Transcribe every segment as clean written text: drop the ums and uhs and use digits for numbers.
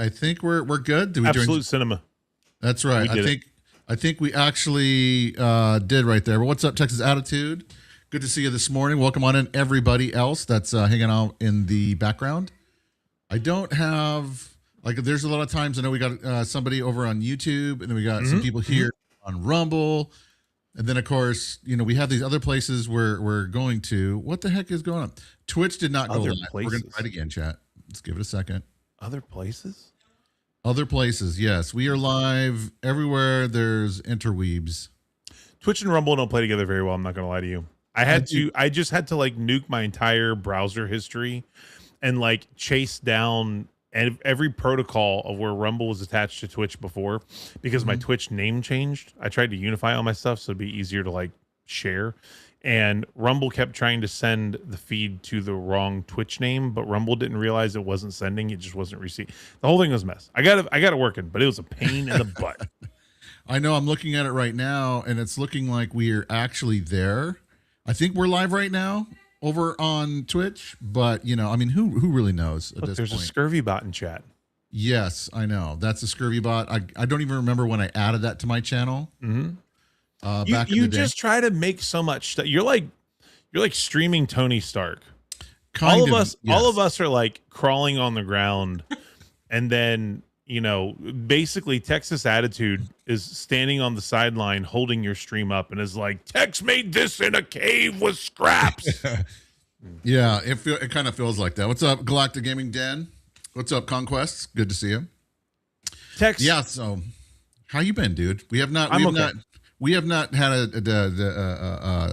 I think we're good. Did we Absolute Cinema. That's right. I think we actually did right there. But what's up, Texas Attitude? Good to see you this morning. Welcome on in, everybody else that's hanging out in the background. I don't have there's a lot of times I know we got somebody over on YouTube, and then we got some people here on Rumble, and then of course we have these other places where we're going to. What the heck is going on? Twitch did not go live. We're gonna try it again, chat. Let's give it a second. Other places? Other places, yes. We are live everywhere. There's interweebs. Twitch and Rumble don't play together very well. I'm not gonna lie to you. I just had to nuke my entire browser history and chase down every protocol of where Rumble was attached to Twitch before, because my Twitch name changed. I tried to unify all my stuff so it'd be easier to share. And Rumble kept trying to send the feed to the wrong Twitch name, but Rumble didn't realize it wasn't sending. It just wasn't receiving. The whole thing was a mess. I got it working, but it was a pain in the butt. I know. I'm looking at it right now, and it's looking like we're actually there. I think we're live right now over on Twitch, but who really knows at this there's point? A scurvy bot in chat. Yes, I know. That's a scurvy bot. I don't even remember when I added that to my channel. Back in the day. Just try to make so much stuff. You're like streaming Tony Stark. All of us are crawling on the ground, and then basically Texas Attitude is standing on the sideline holding your stream up and is like, Tex made this in a cave with scraps. Yeah, it kind of feels like that. What's up, Galactic Gaming Den? What's up, Conquests? Good to see you. Tex. Yeah, so how you been, dude? We have not had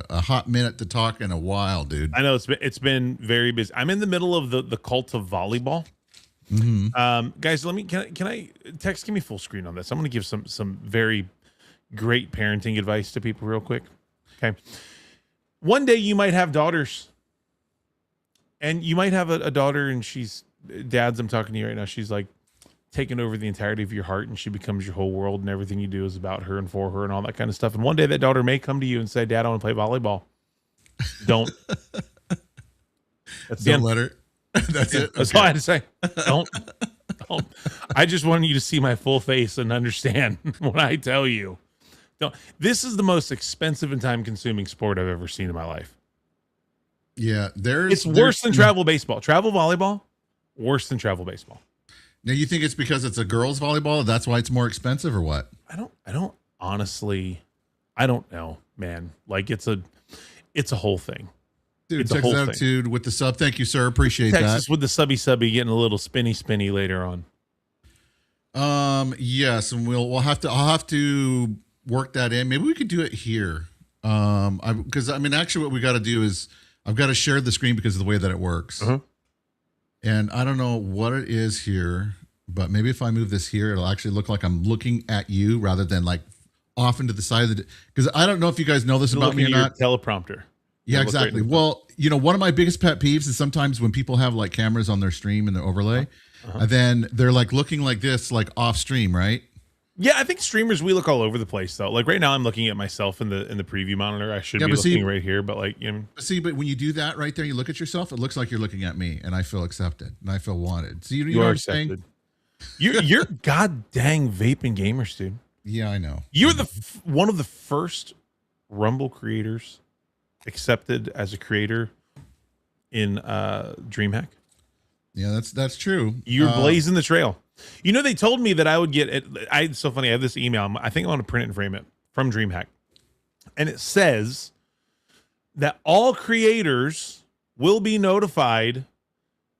a hot minute to talk in a while, dude. I know it's been very busy. I'm in the middle of the cult of volleyball. Guys, can I Tex, give me full screen on this. I'm going to give some very great parenting advice to people real quick. Okay. One day you might have daughters, and you might have a daughter, and dads, I'm talking to you right now. She's taking over the entirety of your heart, and she becomes your whole world, and everything you do is about her and for her and all that kind of stuff. And one day that daughter may come to you and say, Dad, I want to play volleyball. Don't. Don't let her. That's it. That's all I had to say. Don't. I just wanted you to see my full face and understand when I tell you. Don't. This is the most expensive and time-consuming sport I've ever seen in my life. Yeah, it's worse than travel baseball. Travel volleyball, worse than travel baseball. Now, you think it's because it's a girls' volleyball? That's why it's more expensive, or what? I don't honestly. I don't know, man. It's a whole thing. Dude, Texas Attitude with the sub. Thank you, sir. Appreciate Texas that. With the subby getting a little spinny later on. Yes, and I'll have to work that in. Maybe we could do it here. Because actually, what we got to do is I've got to share the screen because of the way that it works. And I don't know what it is here, but maybe if I move this here, it'll actually look like I'm looking at you rather than off into the side of the. Because I don't know if you guys know this about me or not. Teleprompter. Yeah, exactly. Well, one of my biggest pet peeves is sometimes when people have cameras on their stream and their overlay, and then they're looking like this, off stream, right? Yeah, I think streamers, we look all over the place though. Right now I'm looking at myself in the preview monitor. I should be looking right here, but but when you do that right there, you look at yourself, it looks like you're looking at me, and I feel accepted and I feel wanted. So you know what I'm saying? You're god dang vaping gamers, dude. Yeah, I know. You're one of the first Rumble creators accepted as a creator in DreamHack. Yeah, that's true. You're blazing the trail. They told me that I would get it. It's so funny. I have this email. I think I want to print it and frame it from DreamHack. And it says that all creators will be notified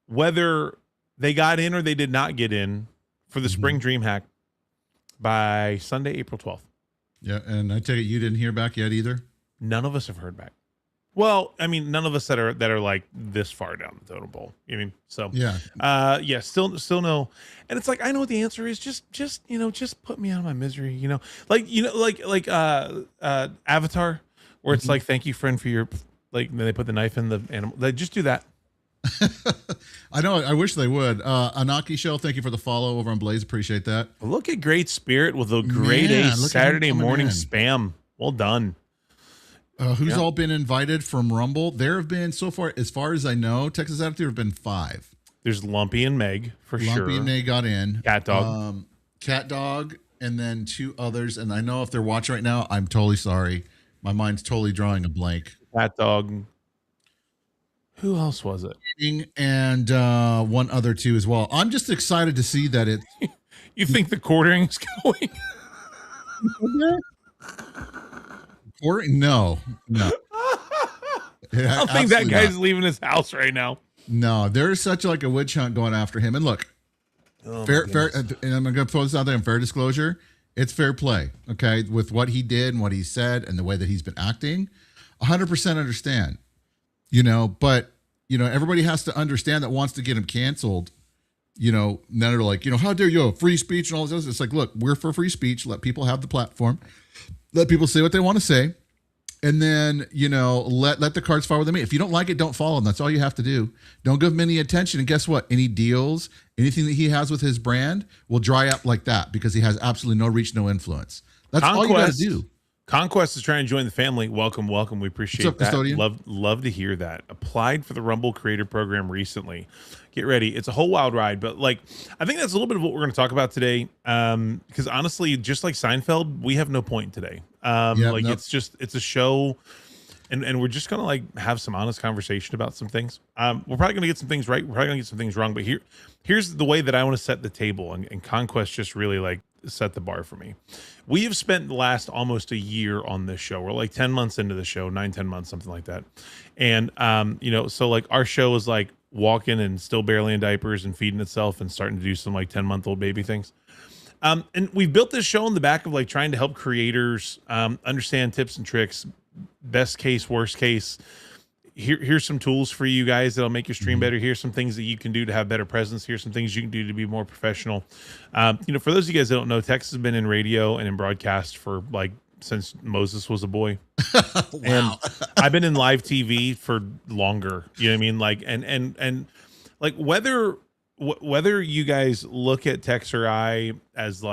whether they got in or they did not get in for the spring DreamHack by Sunday, April 12th. Yeah, and I take it you didn't hear back yet either? None of us have heard back. Well, none of us that are this far down the totem pole. So yeah, still no. And it's I know what the answer is. Just put me out of my misery. Avatar, where it's thank you, friend, for your then they put the knife in the animal. Just do that. I know. I wish they would. Anaki Shell, thank you for the follow over on Blaze. Appreciate that. Look at Great Spirit with a grade A Saturday morning spam. Well done. Who's all been invited from Rumble? There have been so far as I know, Texas Attitude have been 5. There's Lumpy and Meg for sure. Lumpy and Meg got in. Cat Dog. Cat Dog, and then 2 others. And I know if they're watching right now, I'm totally sorry. My mind's totally drawing a blank. Cat Dog. Who else was it? And 1 other too as well. I'm just excited to see that it's. You think the quartering's going? No. I don't think that guy's leaving his house right now. No, there's such like a witch hunt going after him. And look, fair, and I'm going to throw this out there in fair disclosure. It's fair play, okay, with what he did and what he said and the way that he's been acting. 100% understand, but, everybody has to understand that wants to get him canceled. Then they're like, how dare you, free speech and all this. It's like, look, we're for free speech. Let people have the platform. Let people say what they want to say. And then, let the cards fall where they may. If you don't like it, don't follow them. That's all you have to do. Don't give him any attention. And guess what? Any deals, anything that he has with his brand will dry up like that because he has absolutely no reach, no influence. That's all you got to do. Conquest is trying to join the family. Welcome. We appreciate that. Custodian? Love to hear that. Applied for the Rumble Creator Program recently. Get ready. It's a whole wild ride, but I think that's a little bit of what we're going to talk about today. Because honestly, just like Seinfeld, we have no point today. It's a show, and we're just gonna have some honest conversation about some things. We're probably gonna get some things right. We're probably gonna get some things wrong. But here's the way that I want to set the table, and Conquest just really set the bar for me. We have spent the last almost a year on this show. We're 10 months into the show, 9-10 months, something like that. And so our show is walking and still barely in diapers and feeding itself and starting to do some 10-month-old baby things. And we've built this show on the back of trying to help creators understand tips and tricks, best case, worst case. Here's some tools for you guys that'll make your stream better. Here's some things that you can do to have better presence. Here's some things you can do to be more professional. For those of you guys that don't know, Tex has been in radio and in broadcast for since Moses was a boy. Wow. And I've been in live TV for longer. You know what I mean? And whether you guys look at Tex or I as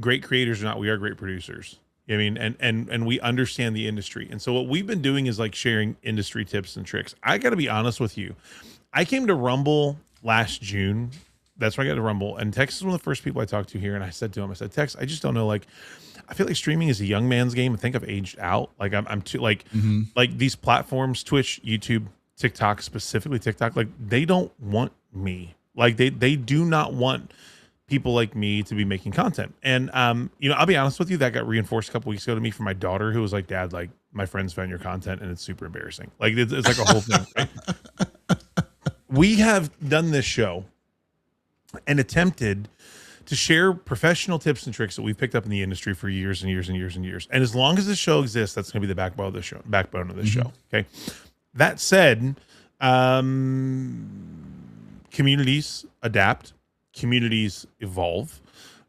great creators or not, we are great producers. I mean, and we understand the industry. And so what we've been doing is sharing industry tips and tricks. I got to be honest with you. I came to Rumble last June. That's when I got to Rumble. And Tex is one of the first people I talked to here. And I said to him, Tex, I just don't know. I feel like streaming is a young man's game. I think I've aged out. I'm too these platforms, Twitch, YouTube, TikTok, specifically TikTok, they don't want me. They do not want people like me to be making content. And I'll be honest with you, that got reinforced a couple weeks ago to me from my daughter, who was like, Dad, my friends found your content and it's super embarrassing. It's a whole thing. Right? We have done this show and attempted to share professional tips and tricks that we've picked up in the industry for years and years and years and years. And as long as this show exists, that's going to be the backbone of the show. Okay. That said, communities adapt, communities evolve.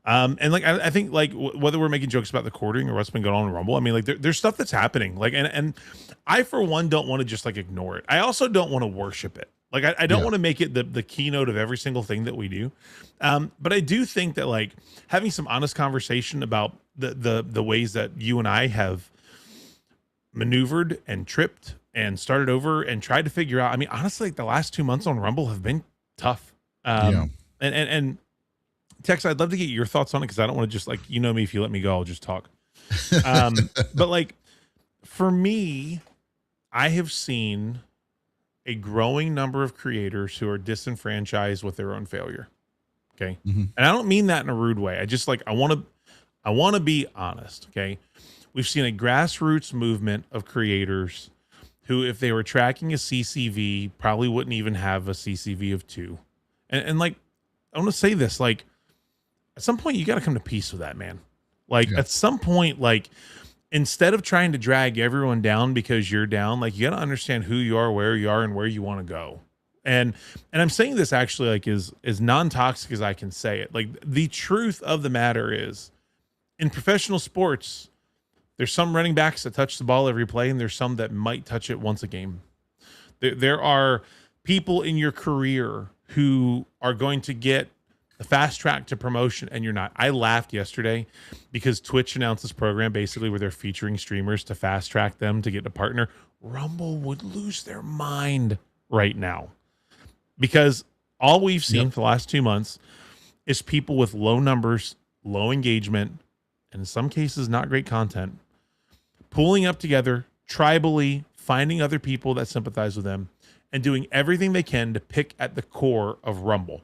And I think whether we're making jokes about the quartering or what's been going on in Rumble, I mean, there's stuff that's happening. And I, for one, don't want to just ignore it. I also don't want to worship it. I don't want to make it the keynote of every single thing that we do. But I do think that having some honest conversation about the ways that you and I have maneuvered and tripped and started over and tried to figure out. I mean, honestly, the last 2 months on Rumble have been tough. And Tex, I'd love to get your thoughts on it because I don't want to just me, if you let me go, I'll just talk. But for me, I have seen a growing number of creators who are disenfranchised with their own failure. Okay. And I don't mean that in a rude way. I just I want to be honest. Okay. We've seen a grassroots movement of creators who, if they were tracking a CCV, probably wouldn't even have a CCV of 2. And I want to say this, at some point you got to come to peace with that, man. At some point, instead of trying to drag everyone down because you're down, you got to understand who you are, where you are, and where you want to go. And I'm saying this actually as non-toxic as I can say it. The truth of the matter is, in professional sports, there's some running backs that touch the ball every play, and there's some that might touch it once a game. There are people in your career who are going to get the fast track to promotion, and you're not. I laughed yesterday because Twitch announced this program basically where they're featuring streamers to fast track them to get a partner. Rumble would lose their mind right now because All we've seen for the last 2 months is people with low numbers, low engagement, and in some cases, not great content, pulling up together tribally, finding other people that sympathize with them, and doing everything they can to pick at the core of Rumble.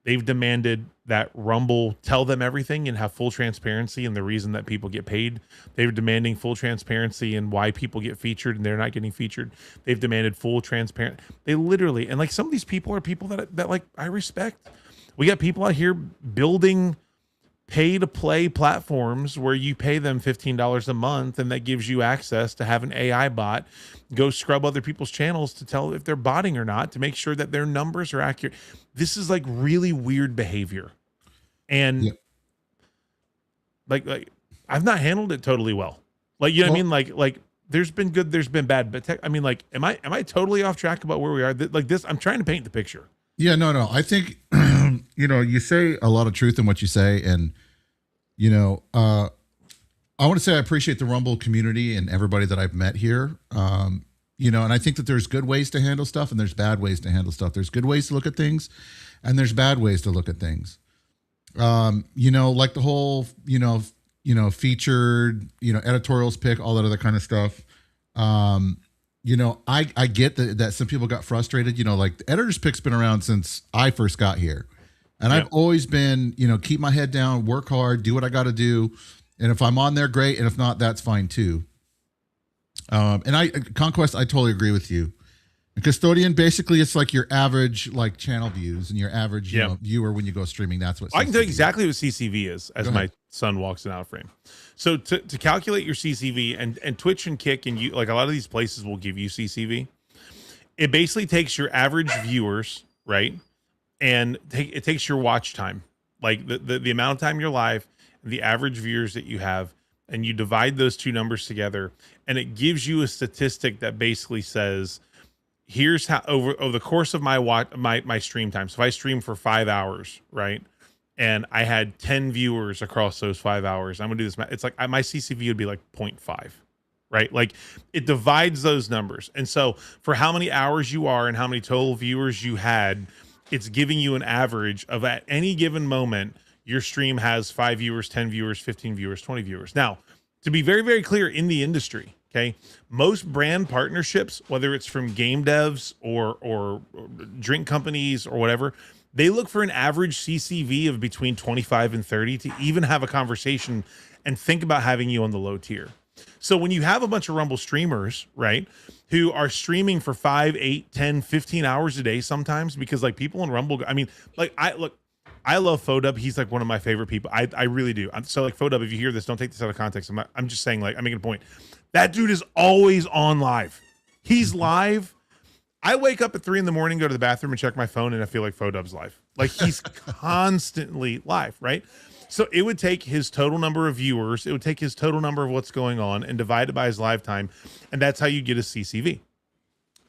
They've demanded that Rumble tell them everything and have full transparency and the reason that people get paid. They're demanding full transparency and why people get featured and they're not getting featured. They've demanded full transparent. They literally, and like some of these people are people that like I respect. We got people out here building pay to play platforms where you pay them $15 a month and that gives you access to have an AI bot go scrub other people's channels to tell if they're botting or not, to make sure that their numbers are accurate. This is like really weird behavior. And like I've not handled it totally well. Like, you know what I mean? Like there's been good, there's been bad, but I mean, like, am I totally off track about where we are? Like this, I'm trying to paint the picture. Yeah, no. I think, you say a lot of truth in what you say. And, I want to say I appreciate the Rumble community and everybody that I've met here. And I think that there's good ways to handle stuff and there's bad ways to handle stuff. There's good ways to look at things and there's bad ways to look at things. Like the whole, featured, editorials pick, all that other kind of stuff. I get that some people got frustrated, like the editor's pick's been around since I first got here. And I've always been, keep my head down, work hard, do what I got to do. And if I'm on there, great. And if not, that's fine too. Conquest, I totally agree with you. And Custodian, basically, it's like your average like channel views and your average viewer when you go streaming. That's what I can tell you exactly what CCV is as my son walks in out of frame. So to calculate your CCV and Twitch and Kick and you like a lot of these places will give you CCV. It basically takes your average viewers, right? And it takes your watch time, like the amount of time you're live, and the average viewers that you have, and you divide those two numbers together, and it gives you a statistic that basically says, here's how over the course of my stream time. So if I stream for 5 hours, right, and I had 10 viewers across those 5 hours, I'm gonna do this. It's like my CCV would be like 0.5. Right? Like it divides those numbers. And so for how many hours you are and how many total viewers you had, it's giving you an average of at any given moment, your stream has 5 viewers, 10 viewers, 15 viewers, 20 viewers. Now, to be very, very clear in the industry, okay, most brand partnerships, whether it's from game devs or drink companies or whatever, they look for an average CCV of between 25 and 30 to even have a conversation and think about having you on the low tier. So when you have a bunch of Rumble streamers, right, who are streaming for 5, 8, 10, 15 hours a day sometimes, because like people in Rumble, I mean, like I love Fodub. He's like one of my favorite people. I really do. So like Fodub, if you hear this, don't take this out of context. I'm just saying, like, I'm making a point. That dude is always on live. He's live. I wake up at 3 a.m, go to the bathroom and check my phone, and I feel like Fodub's live. Like he's constantly live, right? So it would take his total number of viewers, it would take his total number of what's going on and divide it by his live time, and that's how you get a CCV.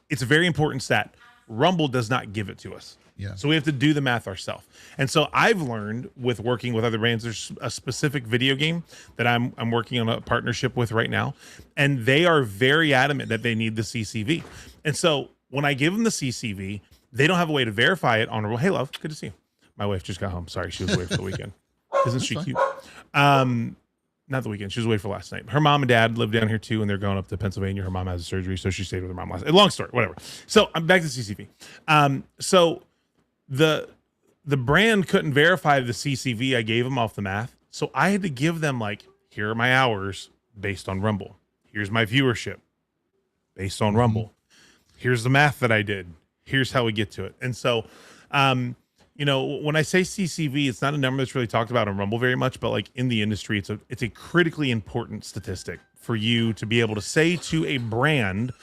It's a very important stat. Rumble does not give it to us. Yeah. So we have to do the math ourselves. And so I've learned with working with other brands, there's a specific video game that I'm working on a partnership with right now, and they are very adamant that they need the CCV. And so when I give them the CCV, they don't have a way to verify it on. Hey, love, good to see you. My wife just got home. Sorry, she was away for the weekend. Isn't she cute? Not the weekend. She was away for last night. Her mom and dad live down here too, and they're going up to Pennsylvania. Her mom has a surgery, so she stayed with her mom last night. Long story, whatever. So I'm back to CCV. So the brand couldn't verify the CCV I gave them off the math, so I had to give them like, here are my hours based on Rumble. Here's my viewership based on Rumble. Here's the math that I did. Here's how we get to it. And so, when I say CCV, it's not a number that's really talked about on Rumble very much, but like in the industry, it's a critically important statistic for you to be able to say to a brand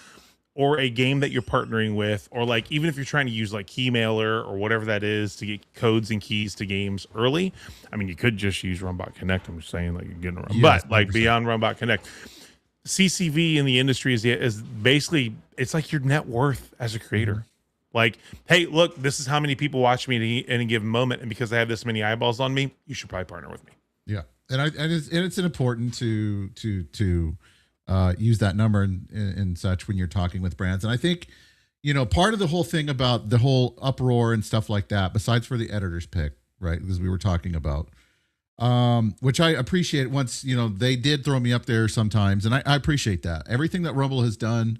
or a game that you're partnering with, or like even if you're trying to use like Keymailer or whatever that is to get codes and keys to games early. I mean, you could just use RUM-Bot Connect. I'm just saying, like, you're getting around, but like 100%. Beyond RUM-Bot Connect, CCV in the industry is basically, it's like your net worth as a creator. Like, hey, look, this is how many people watch me in a given moment, and because I have this many eyeballs on me, you should probably partner with me. Yeah, and it's important to use that number and such when you're talking with brands. And I think, part of the whole thing about the whole uproar and stuff like that, besides for the editor's pick, right? Because we were talking about, which I appreciate once, they did throw me up there sometimes. And I appreciate that. Everything that Rumble has done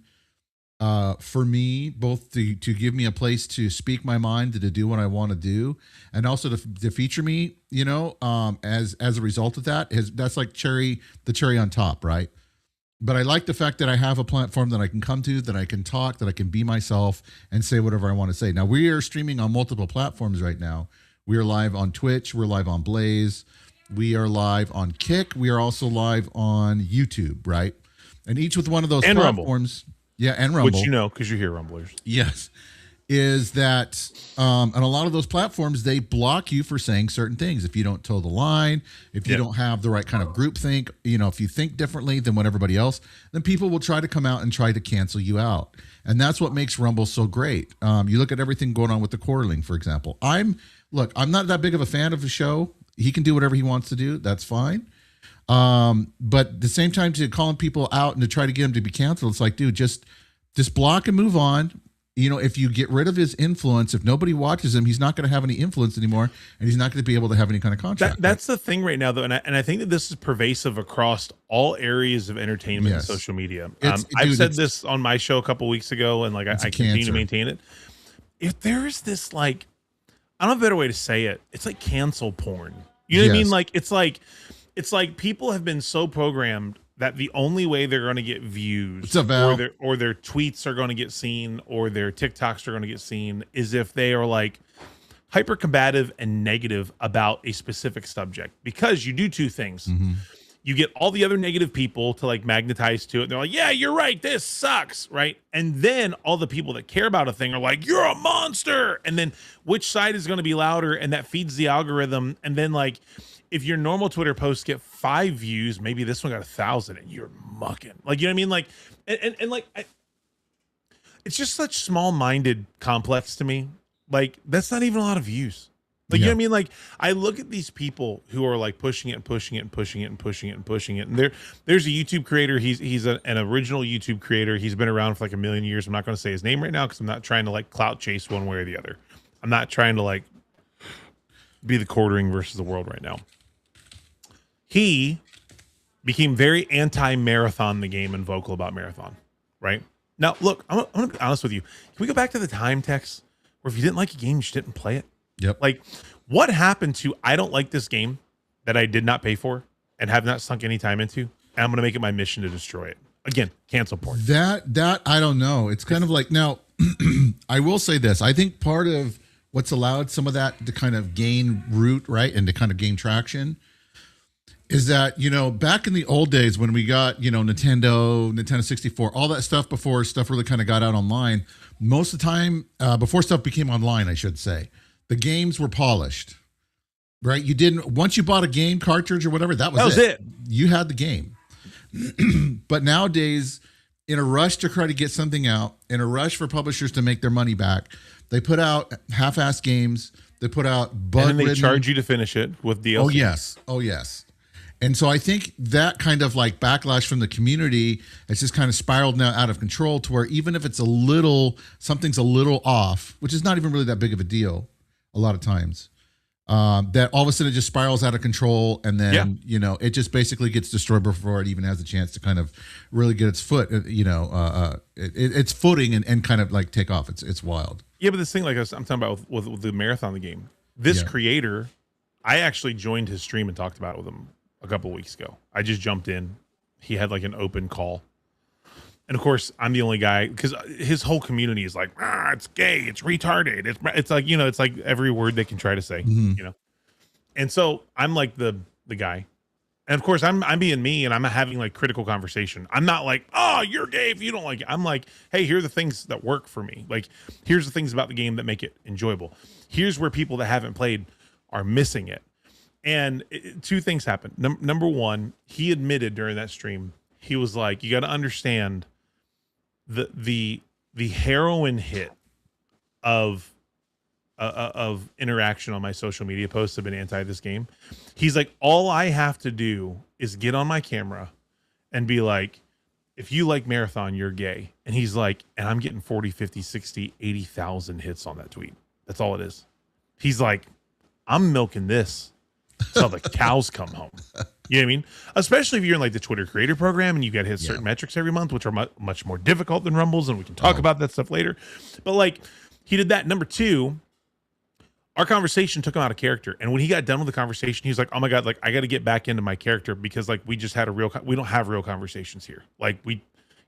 for me, both to give me a place to speak my mind, to do what I want to do, and also to feature me, as a result of that, that's like the cherry on top, right? But I like the fact that I have a platform that I can come to, that I can talk, that I can be myself and say whatever I want to say. Now, we are streaming on multiple platforms right now. We are live on Twitch. We're live on Blaze. We are live on Kick. We are also live on YouTube, right? And each with one of those and platforms. Rumble. Yeah, and Rumble. Which because you hear Rumblers. Yes. Is that, and a lot of those platforms, they block you for saying certain things. If you don't toe the line, if you don't have the right kind of group think, if you think differently than what everybody else, then people will try to come out and try to cancel you out. And that's what makes Rumble so great. You look at everything going on with the Quarterling, for example. I'm not that big of a fan of the show. He can do whatever he wants to do. That's fine. But at the same time, to calling people out and to try to get him to be canceled, it's like, dude, just block and move on. If you get rid of his influence, if nobody watches him, he's not going to have any influence anymore, and he's not going to be able to have any kind of contract. That's the thing right now, though, and I think that this is pervasive across all areas of entertainment and social media. I've said this on my show a couple weeks ago, and I continue to maintain it. If there is this, I don't have a better way to say it. It's like cancel porn. You know what I mean? It's like people have been so programmed that the only way they're going to get views or their tweets are going to get seen or their TikToks are going to get seen is if they are hyper combative and negative about a specific subject, because you do two things. Mm-hmm. You get all the other negative people to magnetize to it. And they're like, yeah, you're right. This sucks. Right. And then all the people that care about a thing are like, you're a monster. And then which side is going to be louder? And that feeds the algorithm. And then if your normal Twitter posts get 5 views, maybe this one got 1,000 and you're mucking. You know what I mean? It's just such small-minded complex to me. That's not even a lot of views. You know what I mean? I look at these people who are pushing it and pushing it and pushing it and pushing it and pushing it. And there's a YouTube creator. He's an original YouTube creator. He's been around for a million years. I'm not going to say his name right now because I'm not trying to clout chase one way or the other. I'm not trying to be the Quartering versus the world right now. He became very anti-marathon the game and vocal about marathon, right? Now, look, I'm going to be honest with you. Can we go back to the time, Tex, where if you didn't like a game, you just didn't play it? Yep. What happened to I don't like this game that I did not pay for and have not sunk any time into, and I'm going to make it my mission to destroy it? Again, cancel porn. That I don't know. It's kind of now, I will say this. I think part of what's allowed some of that to kind of gain root, right, and to kind of gain traction is that, back in the old days when we got, Nintendo 64, all that stuff before stuff really kind of got out online, most of the time, before stuff became online, I should say, the games were polished, right? Once you bought a game cartridge or whatever, that was it. You had the game. But nowadays, in a rush to try to get something out, in a rush for publishers to make their money back, they put out half-assed games. They put out bug-ridden. And then they charge you to finish it with DLC. Oh, yes. And so I think that kind of backlash from the community has just kind of spiraled now out of control to where even if it's something's a little off, which is not even really that big of a deal a lot of times, that all of a sudden it just spirals out of control. And then, it just basically gets destroyed before it even has a chance to kind of really get its foot, its footing and kind of take off. It's wild. Yeah, but this thing, I'm talking about with the marathon, the game, this creator, I actually joined his stream and talked about it with him a couple of weeks ago. I just jumped in. He had an open call. And of course, I'm the only guy because his whole community is it's gay, it's retarded. It's like every word they can try to say, And so I'm the guy. And of course, I'm being me and I'm having critical conversation. I'm not oh, you're gay if you don't like it. I'm hey, here are the things that work for me. Here's the things about the game that make it enjoyable. Here's where people that haven't played are missing it. And two things happened. Number one, he admitted during that stream, he was you got to understand the heroin hit of interaction on my social media posts have been anti this game. He's all I have to do is get on my camera and be if you like marathon, you're gay. And he's like, and I'm getting 40, 50, 60, 80,000 hits on that tweet. That's all it is. He's like, I'm milking this till the cows come home. You know what I mean? Especially if you're in like the Twitter creator program and you got to hit certain metrics every month, which are much more difficult than Rumbles. And we can talk about that stuff later. But like, he did that. Number two, our conversation took him out of character. And when he got done with the conversation, he was like, oh my God, like I got to get back into my character because like we just had we don't have real conversations here. Like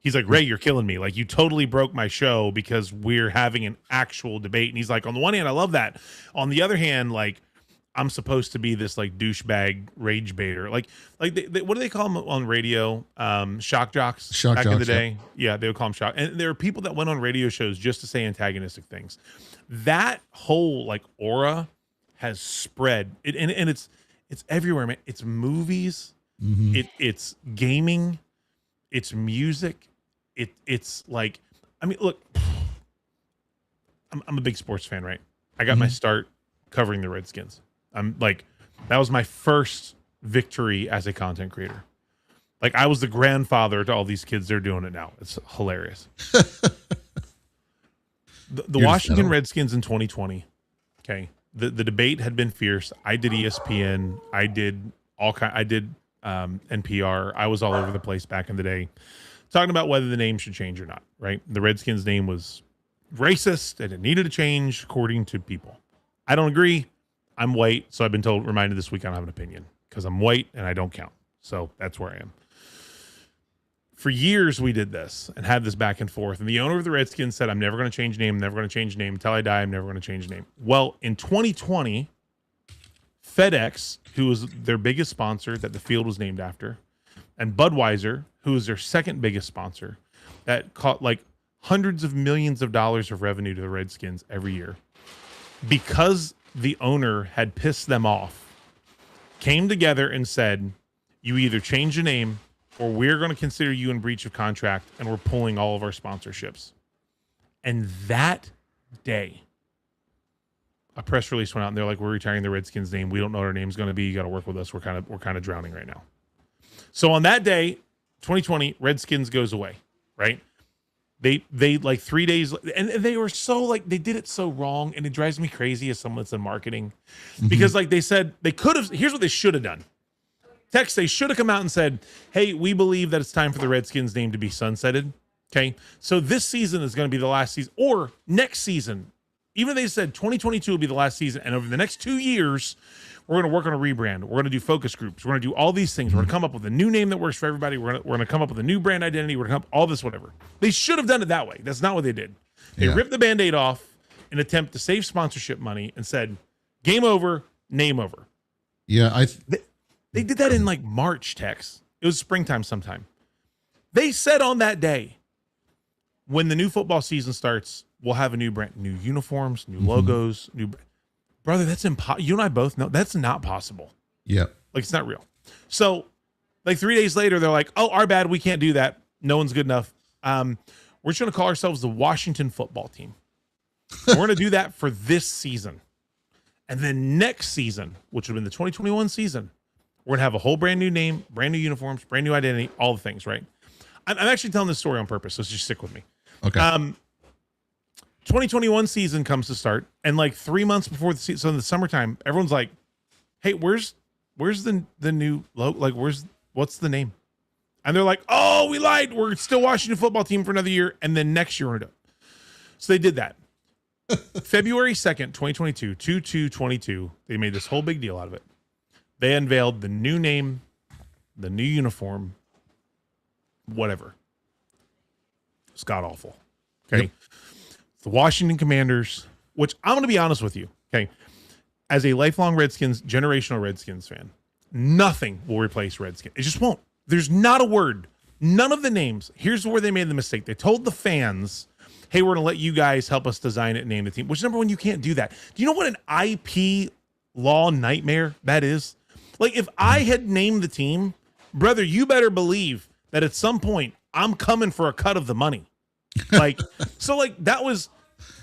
he's like, Ray, you're killing me. Like you totally broke my show because we're having an actual debate. And he's like, on the one hand, I love that. On the other hand, like I'm supposed to be this like douchebag rage baiter. Like what do they call them on radio? Shock jocks back in the day. Yeah, they would call them shock. And there are people that went on radio shows just to say antagonistic things. That whole like aura has spread and it's everywhere, man. It's movies, it's gaming, it's music. It's like, I mean, look, I'm a big sports fan, right? I got my start covering the Redskins. I'm like, that was my first victory as a content creator. Like I was the grandfather to all these kids. They're doing it now. It's hilarious. The Washington Redskins in 2020. Okay. The debate had been fierce. I did ESPN. I did NPR. I was all over the place back in the day talking about whether the name should change or not, right? The Redskins name was racist and it needed to change according to people. I don't agree. I'm white, so I've been reminded this week I don't have an opinion because I'm white and I don't count. So that's where I am. For years, we did this and had this back and forth. And the owner of the Redskins said, I'm never going to change name, never going to change name. Until I die, I'm never going to change name. Well, in 2020, FedEx, who was their biggest sponsor that the field was named after, and Budweiser, who was their second biggest sponsor, that caught like hundreds of millions of dollars of revenue to the Redskins every year. Because the owner had pissed them off, came together and said, you either change the name or we're going to consider you in breach of contract and we're pulling all of our sponsorships. And that day, a press release went out and they're like, we're retiring the Redskins name. We don't know what our name's going to be. You got to work with us. We're kind of drowning right now. So on that day, 2020, Redskins goes away, right? They like 3 days, and they were so like, they did it so wrong. And it drives me crazy as someone that's in marketing because like they said they could have, here's what they should have done. Text, they should have come out and said, hey, we believe that it's time for the Redskins name to be sunsetted. Okay. So this season is going to be the last season or next season. Even if they said 2022 will be the last season. And over the next 2 years, we're going to work on a rebrand. We're going to do focus groups. We're going to do all these things. We're going to come up with a new name that works for everybody. We're going to come up with a new brand identity. We're going to come up all this, whatever. They should have done it that way. That's not what they did. They ripped the Band-Aid off in an attempt to save sponsorship money and said, game over, name over. Yeah. They did that in like March, Tex. It was springtime sometime. They said on that day, when the new football season starts, we'll have a new brand, new uniforms, new logos, new. Brother, that's impossible. You and I both know that's not possible. Yeah. Like it's not real. So like 3 days later, they're like, oh, our bad. We can't do that. No one's good enough. We're just going to call ourselves the Washington football team. We're going to do that for this season. And then next season, which would have been the 2021 season, we're going to have a whole brand new name, brand new uniforms, brand new identity, all the things, right? I'm actually telling this story on purpose, so just stick with me. Okay. 2021 season comes to start, and like 3 months before the season, so in the summertime, everyone's like, hey, where's the new logo? Like, what's the name? And they're like, oh, we lied. We're still Washington football team for another year, and then next year we're going to do it. So they did that. February 2nd, 2022, 2/2/22, they made this whole big deal out of it. They unveiled the new name, the new uniform, whatever. It's god awful. Okay. Yep. The Washington Commanders, which I'm going to be honest with you. Okay. As a lifelong Redskins, generational Redskins fan, nothing will replace Redskins. It just won't. There's not a word. None of the names. Here's where they made the mistake. They told the fans, hey, we're going to let you guys help us design it and name the team, which number one, you can't do that. Do you know what an IP law nightmare that is? Like if I had named the team, brother, you better believe that at some point I'm coming for a cut of the money. Like, so like that was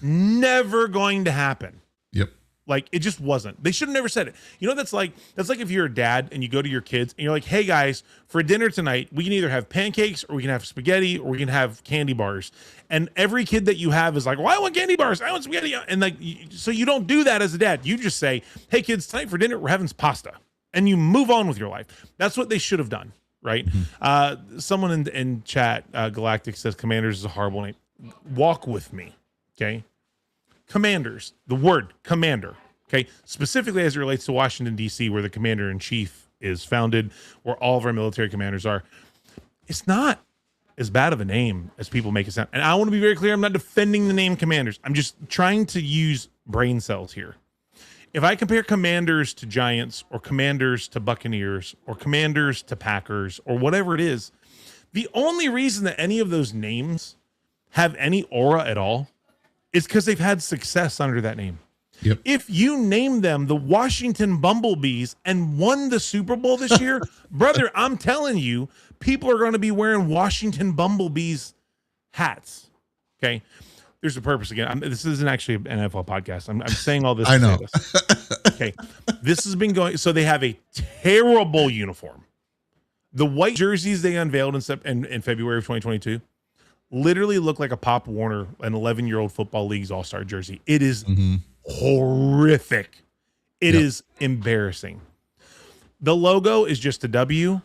never going to happen. Yep. Like, it just wasn't. They should have never said it. You know, that's like if you're a dad and you go to your kids and you're like, hey guys, for dinner tonight, we can either have pancakes or we can have spaghetti or we can have candy bars. And every kid that you have is like, well, I want candy bars, I want spaghetti. And like, so you don't do that as a dad. You just say, hey kids, tonight for dinner, we're having pasta. And you move on with your life. That's what they should have done, right? Someone in chat, Galactic, says Commanders is a horrible name. Walk with me, okay? Commanders, the word commander, okay, specifically as it relates to Washington, D.C., where the commander-in-chief is founded, where all of our military commanders are. It's not as bad of a name as people make it sound. And I want to be very clear, I'm not defending the name Commanders. I'm just trying to use brain cells here. If I compare Commanders to Giants or Commanders to Buccaneers or Commanders to Packers or whatever it is, the only reason that any of those names have any aura at all is because they've had success under that name. Yep. If you name them the Washington Bumblebees and won the Super Bowl this year, brother, I'm telling you, people are going to be wearing Washington Bumblebees hats. Okay. There's a purpose again. This isn't actually an NFL podcast. I'm saying all this. I know. Okay. This has been going. So they have a terrible uniform. The white jerseys they unveiled in February of 2022 literally look like a Pop Warner, an 11-year-old football league's all-star jersey. It is horrific. It is embarrassing. The logo is just a W.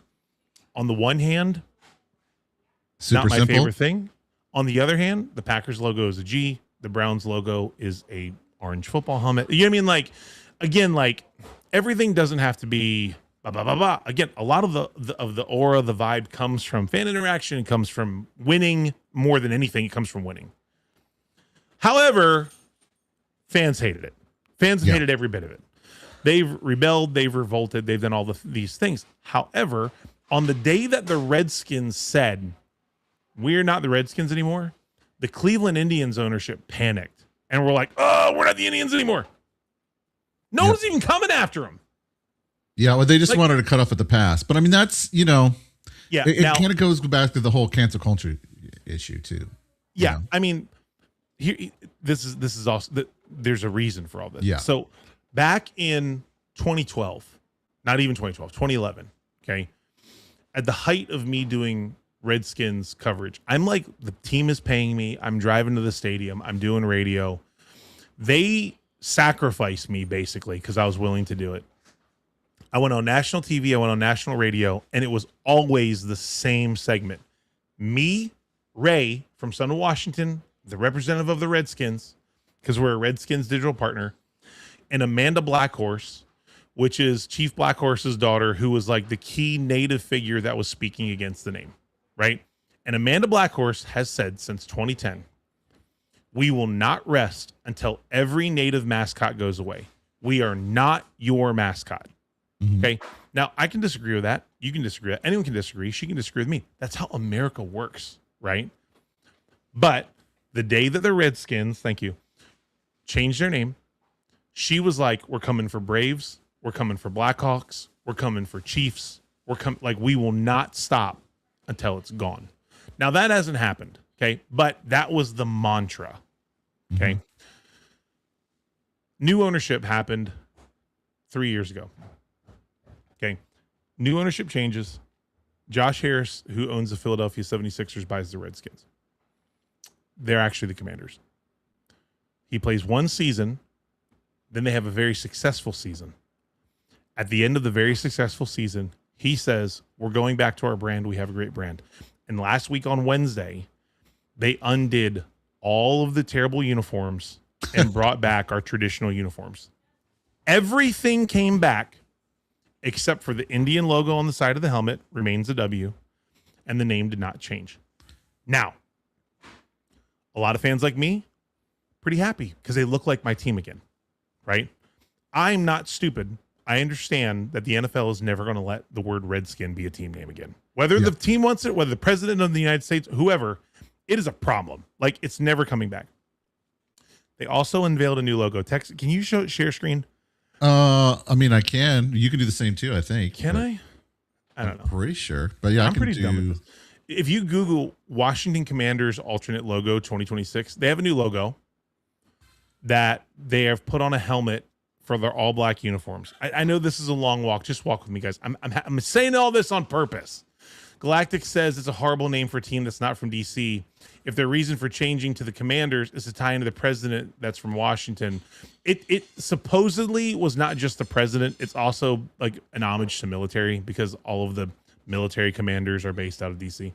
On the one hand, Super not my simple. favorite thing. On the other hand, the Packers logo is a G. The Browns logo is a orange football helmet. You know what I mean? Like, again, like everything doesn't have to be blah, blah, blah, blah. Again, a lot of the aura, the vibe comes from fan interaction. It comes from winning more than anything. It comes from winning. However, fans hated it. Fans hated every bit of it. They've rebelled. They've revolted. They've done all these things. However, on the day that the Redskins said, we're not the Redskins anymore, the Cleveland Indians ownership panicked. And we're like, oh, we're not the Indians anymore. No one's even coming after them. Yeah, well, they just wanted to cut off at the pass. But I mean, that's, it kind of goes back to the whole cancel culture issue too. Yeah, I mean, here this is also there's a reason for all this. Yeah. So back in 2012, not even 2012, 2011, okay, at the height of me doing Redskins coverage, I'm like, the team is paying me. I'm driving to the stadium. I'm doing radio. They sacrificed me basically because I was willing to do it. I went on national TV. I went on national radio, and it was always the same segment. Me, Ray from Son of Washington, the representative of the Redskins, because we're a Redskins digital partner, and Amanda Blackhorse, which is Chief Blackhorse's daughter, who was like the key native figure that was speaking against the name, right? And Amanda Blackhorse has said since 2010, we will not rest until every native mascot goes away. We are not your mascot. Okay. Now I can disagree with that. You can disagree with that. Anyone can disagree. She can disagree with me. That's how America works. Right. But the day that the Redskins, thank you, changed their name, she was like, we're coming for Braves. We're coming for Blackhawks. We're coming for Chiefs. We will not stop until it's gone. Now that hasn't happened. Okay. But that was the mantra. Okay. New ownership happened 3 years ago. Okay. New ownership changes. Josh Harris, who owns the Philadelphia 76ers, buys the Redskins. They're actually the Commanders. He plays one season. Then they have a very successful season. At the end of the very successful season, he says, we're going back to our brand. We have a great brand. And last week on Wednesday, they undid all of the terrible uniforms and brought back our traditional uniforms. Everything came back except for the Indian logo on the side of the helmet remains a W, and the name did not change. Now, a lot of fans like me, pretty happy because they look like my team again, right? I'm not stupid. I understand that the NFL is never going to let the word Redskin be a team name again. Whether the team wants it, whether the president of the United States, whoever, it is a problem. Like, it's never coming back. They also unveiled a new logo. Text, can you share screen? I mean, I can. You can do the same too, I think. Can I? I don't know. Pretty sure. But yeah, I'm pretty dumb at this. If you Google Washington Commanders alternate logo 2026, they have a new logo that they have put on a helmet for their all black uniforms. I know this is a long walk. Just walk with me, guys. I'm saying all this on purpose. Galactic says it's a horrible name for a team that's not from DC. If their reason for changing to the Commanders is to tie into the president that's from Washington, it supposedly was not just the president. It's also like an homage to military because all of the military commanders are based out of DC.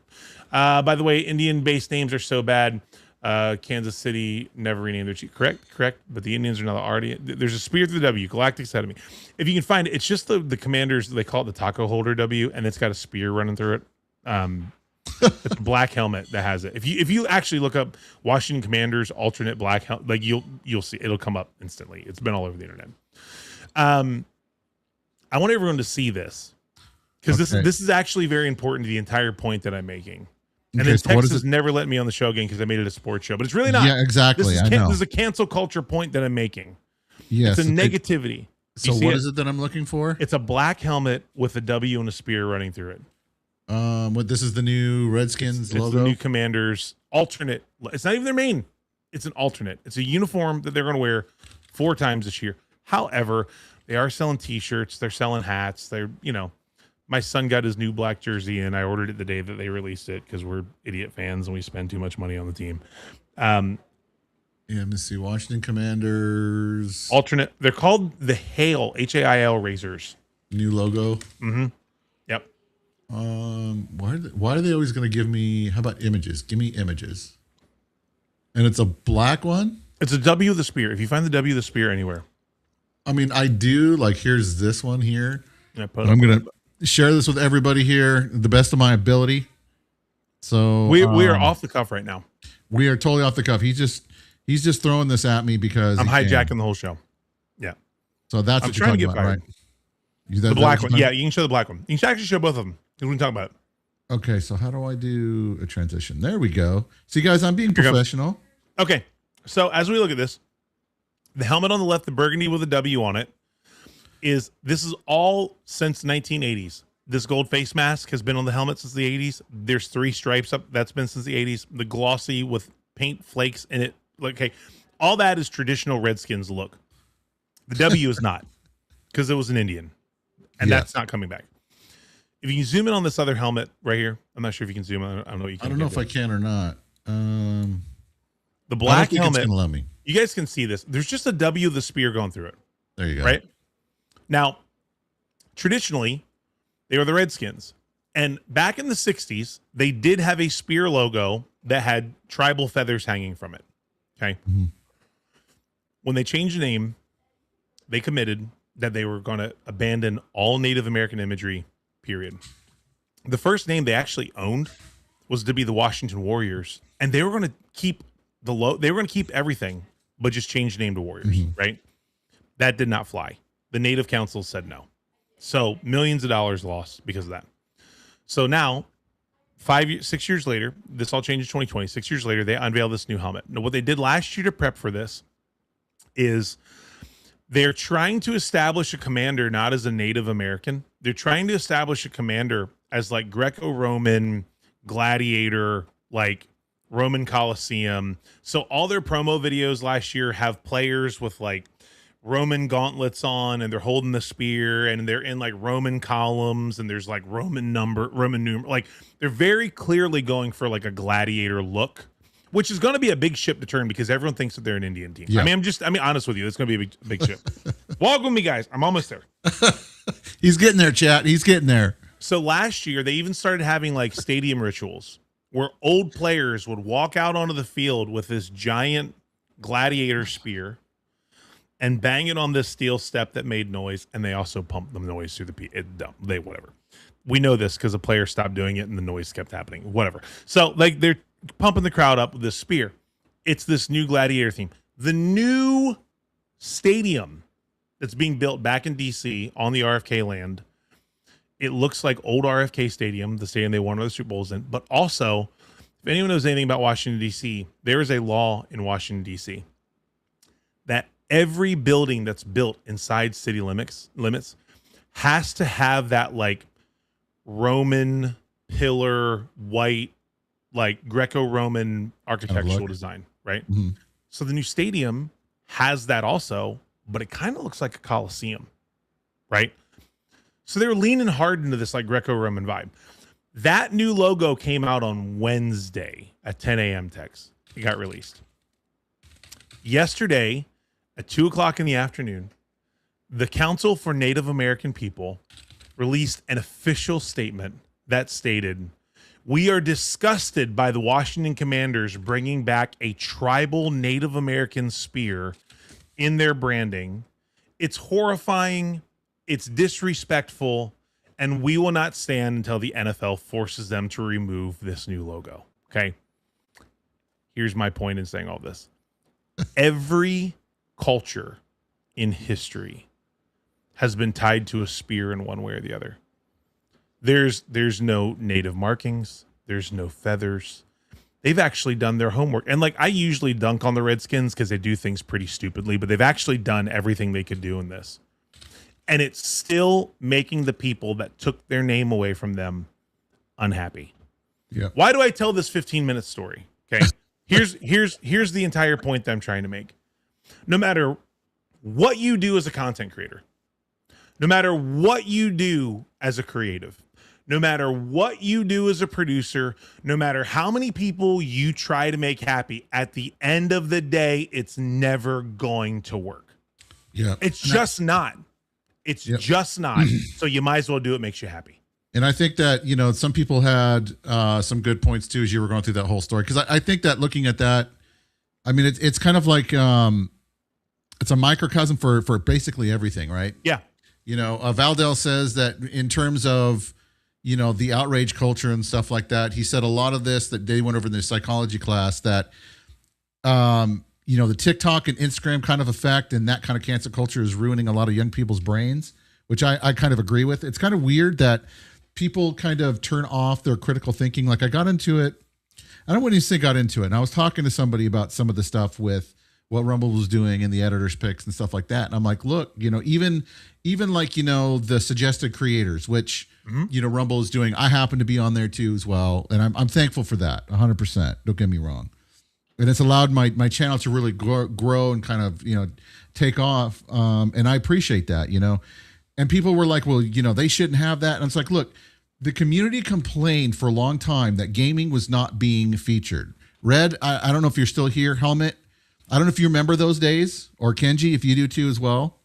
By the way, Indian-based names are so bad. Kansas City never renamed their chief. Correct. But the Indians are now already. There's a spear through the W. Galactic said to me, if you can find it, it's just the commanders. They call it the taco holder W, and it's got a spear running through it. It's a black helmet that has it. If you actually look up Washington Commanders alternate black helmet, like you'll see it'll come up instantly. It's been all over the internet. I want everyone to see this because this is actually very important to the entire point that I'm making. And then Texas never let me on the show again because I made it a sports show, but it's really not. Yeah, exactly. This is a cancel culture point that I'm making. Yes, it's a negativity. So what is it that I'm looking for? It's a black helmet with a W and a spear running through it. This is the new Redskins logo. It's the new Commanders alternate. It's not even their main. It's an alternate. It's a uniform that they're going to wear 4 times this year. However, they are selling T-shirts. They're selling hats. My son got his new black jersey and I ordered it the day that they released it because we're idiot fans and we spend too much money on the team. Let me see. Washington Commanders alternate. They're called the Hail HAIL Razors. New logo. Mm-hmm. Yep. Why are they always going to give me? How about images? Give me images. And it's a black one. It's a W of the spear. If you find the W of the spear anywhere. I mean, I do. Like, here's this one here. I'm going to share this with everybody here, the best of my ability. So we are off the cuff right now. We are totally off the cuff. He's just throwing this at me because I'm hijacking the whole show. Yeah. So that's what you're talking about, right? The black one. Yeah, you can show the black one. You can actually show both of them. We can talk about it. Okay, so how do I do a transition? There we go. See, guys, I'm being professional. Okay, so as we look at this, the helmet on the left, the burgundy with a W on it, this is all since 1980s. This gold face mask has been on the helmet since the 80s. There's 3 stripes up. That's been since the 80s. The glossy with paint flakes in it. Okay, all that is traditional Redskins look. The W is not because it was an Indian, and that's not coming back. If you can zoom in on this other helmet right here, I'm not sure if you can zoom in. I don't know. I don't know if I can or not. The black helmet. It's gonna let me. You guys can see this. There's just a W of the spear going through it. There you go. Right now, traditionally, they were the Redskins, and back in the '60s, they did have a spear logo that had tribal feathers hanging from it. Okay. Mm-hmm. When they changed the name, they committed that they were going to abandon all Native American imagery. Period. The first name they actually owned was to be the Washington Warriors, and they were going to keep they were going to keep everything, but just change the name to Warriors. Mm-hmm. Right? That did not fly. The Native Council said no, so millions of dollars lost because of that. So now, 6 years later, this all changed in 2020. 6 years later, they unveiled this new helmet. Now, what they did last year to prep for this is they're trying to establish a commander not as a Native American. They're trying to establish a commander as like Greco-Roman, gladiator, like Roman Colosseum. So all their promo videos last year have players with like Roman gauntlets on, and they're holding the spear, and they're in like Roman columns, and there's like Roman numer. Like they're very clearly going for like a gladiator look, which is going to be a big ship to turn because everyone thinks that they're an Indian team. Yeah. I mean, honest with you, it's going to be a big ship. Walk with me, guys. I'm almost there. He's getting there, chat. He's getting there. So last year, they even started having like stadium rituals where old players would walk out onto the field with this giant gladiator spear and bang it on this steel step that made noise, and they also pumped the noise through the whatever. We know this because a player stopped doing it and the noise kept happening. Whatever. So like they're pumping the crowd up with this spear. It's this new gladiator theme. The new stadium that's being built back in DC on the RFK land. It looks like old RFK Stadium, the stadium they won the Super Bowls in. But also, if anyone knows anything about Washington, D.C., there is a law in Washington, D.C. that every building that's built inside city limits has to have that like Roman pillar, white, like Greco-Roman architectural design, right? Mm-hmm. So the new stadium has that also, but it kind of looks like a Coliseum, right? So they were leaning hard into this like Greco-Roman vibe. That new logo came out on Wednesday at 10 a.m. Tex. It got released. Yesterday at 2 o'clock in the afternoon, the Council for Native American People released an official statement that stated, "We are disgusted by the Washington Commanders bringing back a tribal Native American spear in their branding. It's horrifying, it's disrespectful, and we will not stand until the NFL forces them to remove this new logo." Okay. Here's my point in saying all this. Every culture in history has been tied to a spear in one way or the other. There's no native markings. There's no feathers. They've actually done their homework. And like, I usually dunk on the Redskins because they do things pretty stupidly, but they've actually done everything they could do in this. And it's still making the people that took their name away from them unhappy. Yeah. Why do I tell this 15-minute story? Okay. Here's the entire point that I'm trying to make. No matter what you do as a content creator, no matter what you do as a creative, no matter what you do as a producer, no matter how many people you try to make happy, at the end of the day, it's never going to work. Yeah. It's just not. It's just not. So you might as well do what makes you happy. And I think that, you know, some people had some good points too as you were going through that whole story. Because I think that looking at that, I mean, it's kind of like it's a microcosm for basically everything, right? Yeah. You know, Valdell says that in terms of, you know, the outrage culture and stuff like that, he said a lot of this that they went over in their psychology class that, you know, the TikTok and Instagram kind of effect and that kind of cancel culture is ruining a lot of young people's brains, which I kind of agree with. It's kind of weird that people kind of turn off their critical thinking. Like I got into it. I don't want to say got into it. And I was talking to somebody about some of the stuff with what Rumble was doing and the editor's picks and stuff like that. And I'm like, look, you know, even like, you know, the suggested creators, which, you know, Rumble is doing, I happen to be on there too as well. And I'm thankful for that 100%. Don't get me wrong. And it's allowed my channel to really grow and kind of, you know, take off. And I appreciate that, you know, and people were like, well, you know, they shouldn't have that. And it's like, look, the community complained for a long time that gaming was not being featured. Red, I don't know if you're still here, Helmet. I don't know if you remember those days, or Kenji, if you do too as well,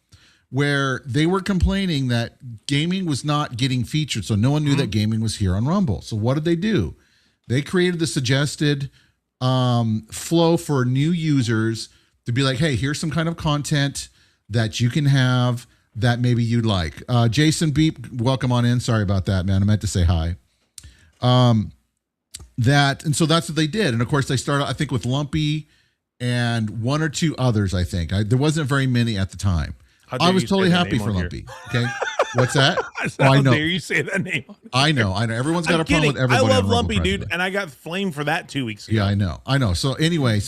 where they were complaining that gaming was not getting featured. So no one knew that gaming was here on Rumble. So what did they do? They created the suggested flow for new users to be like, hey, here's some kind of content that you can have that maybe you'd like. Jason Beep, welcome on in. Sorry about that, man. I meant to say hi. And so that's what they did. And of course they started, I think, with Lumpy and one or two others, I think. There wasn't very many at the time. I was totally happy for Lumpy. Okay. What's that? I know. Dare you say that name? I know. Everyone's got a problem with everybody. I love Lumpy, dude, and I got flamed for that 2 weeks ago. Yeah, I know. So anyway,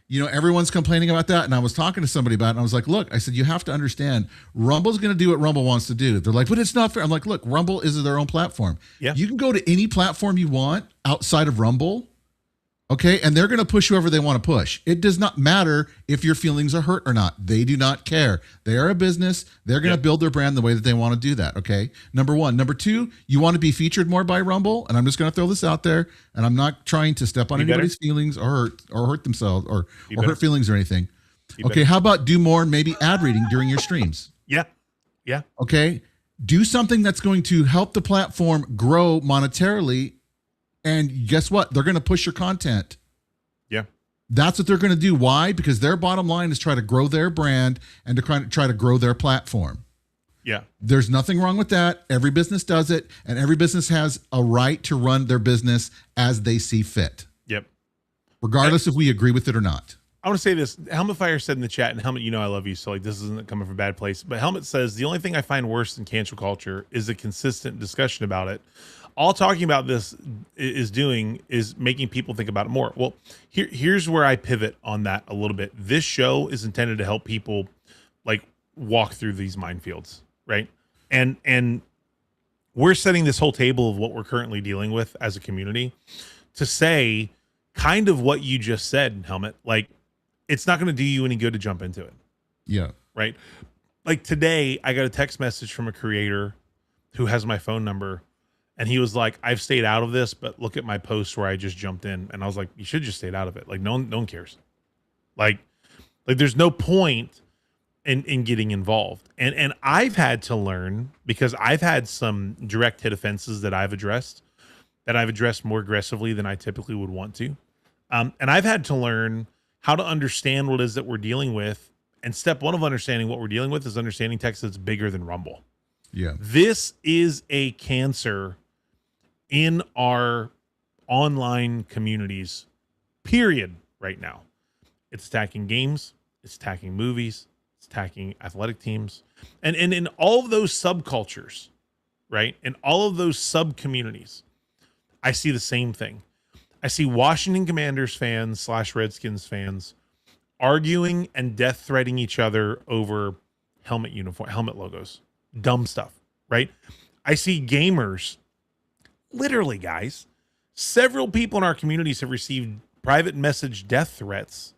you know, everyone's complaining about that. And I was talking to somebody about it. And I was like, look, I said, you have to understand, Rumble's going to do what Rumble wants to do. They're like, but it's not fair. I'm like, look, Rumble is their own platform. Yeah. You can go to any platform you want outside of Rumble. Okay. And they're going to push whoever they want to push. It does not matter if your feelings are hurt or not. They do not care. They are a business. They're going to build their brand the way that they want to do that. Okay. Number one. Number two, you want to be featured more by Rumble. And I'm just going to throw this out there. And I'm not trying to step on anybody's feelings or hurt themselves or hurt feelings or anything. Okay. How about do more, maybe ad reading during your streams? Yeah. Yeah. Okay. Do something that's going to help the platform grow monetarily. And guess what? They're going to push your content. Yeah. That's what they're going to do. Why? Because their bottom line is try to grow their brand and to try to grow their platform. Yeah. There's nothing wrong with that. Every business does it. And every business has a right to run their business as they see fit. Yep. Regardless if we agree with it or not. I want to say this. Helmet Fire said in the chat, and Helmet, you know I love you, so like this isn't coming from a bad place. But Helmet says, the only thing I find worse than cancel culture is a consistent discussion about it. All talking about this is making people think about it more. Well, here's where I pivot on that a little bit. This show is intended to help people like walk through these minefields, right? And we're setting this whole table of what we're currently dealing with as a community to say kind of what you just said, Helmet. Like, it's not going to do you any good to jump into it. Yeah. right? Like today, I got a text message from a creator who has my phone number, and he was like, "I've stayed out of this, but look at my post where I just jumped in." And I was like, "You should just stayed out of it. Like, no one cares. Like there's no point in getting involved." And I've had to learn, because I've had some direct hit offenses that I've addressed more aggressively than I typically would want to. And I've had to learn how to understand what it is that we're dealing with. And step one of understanding what we're dealing with is understanding text that's bigger than Rumble. Yeah. This is a cancer in our online communities, period, right now. It's attacking games, it's attacking movies, it's attacking athletic teams. And in all of those subcultures, right? In all of those sub-communities, I see the same thing. I see Washington Commanders fans / Redskins fans arguing and death threatening each other over helmet logos, dumb stuff, right? I see gamers, literally, guys, several people in our communities have received private message death threats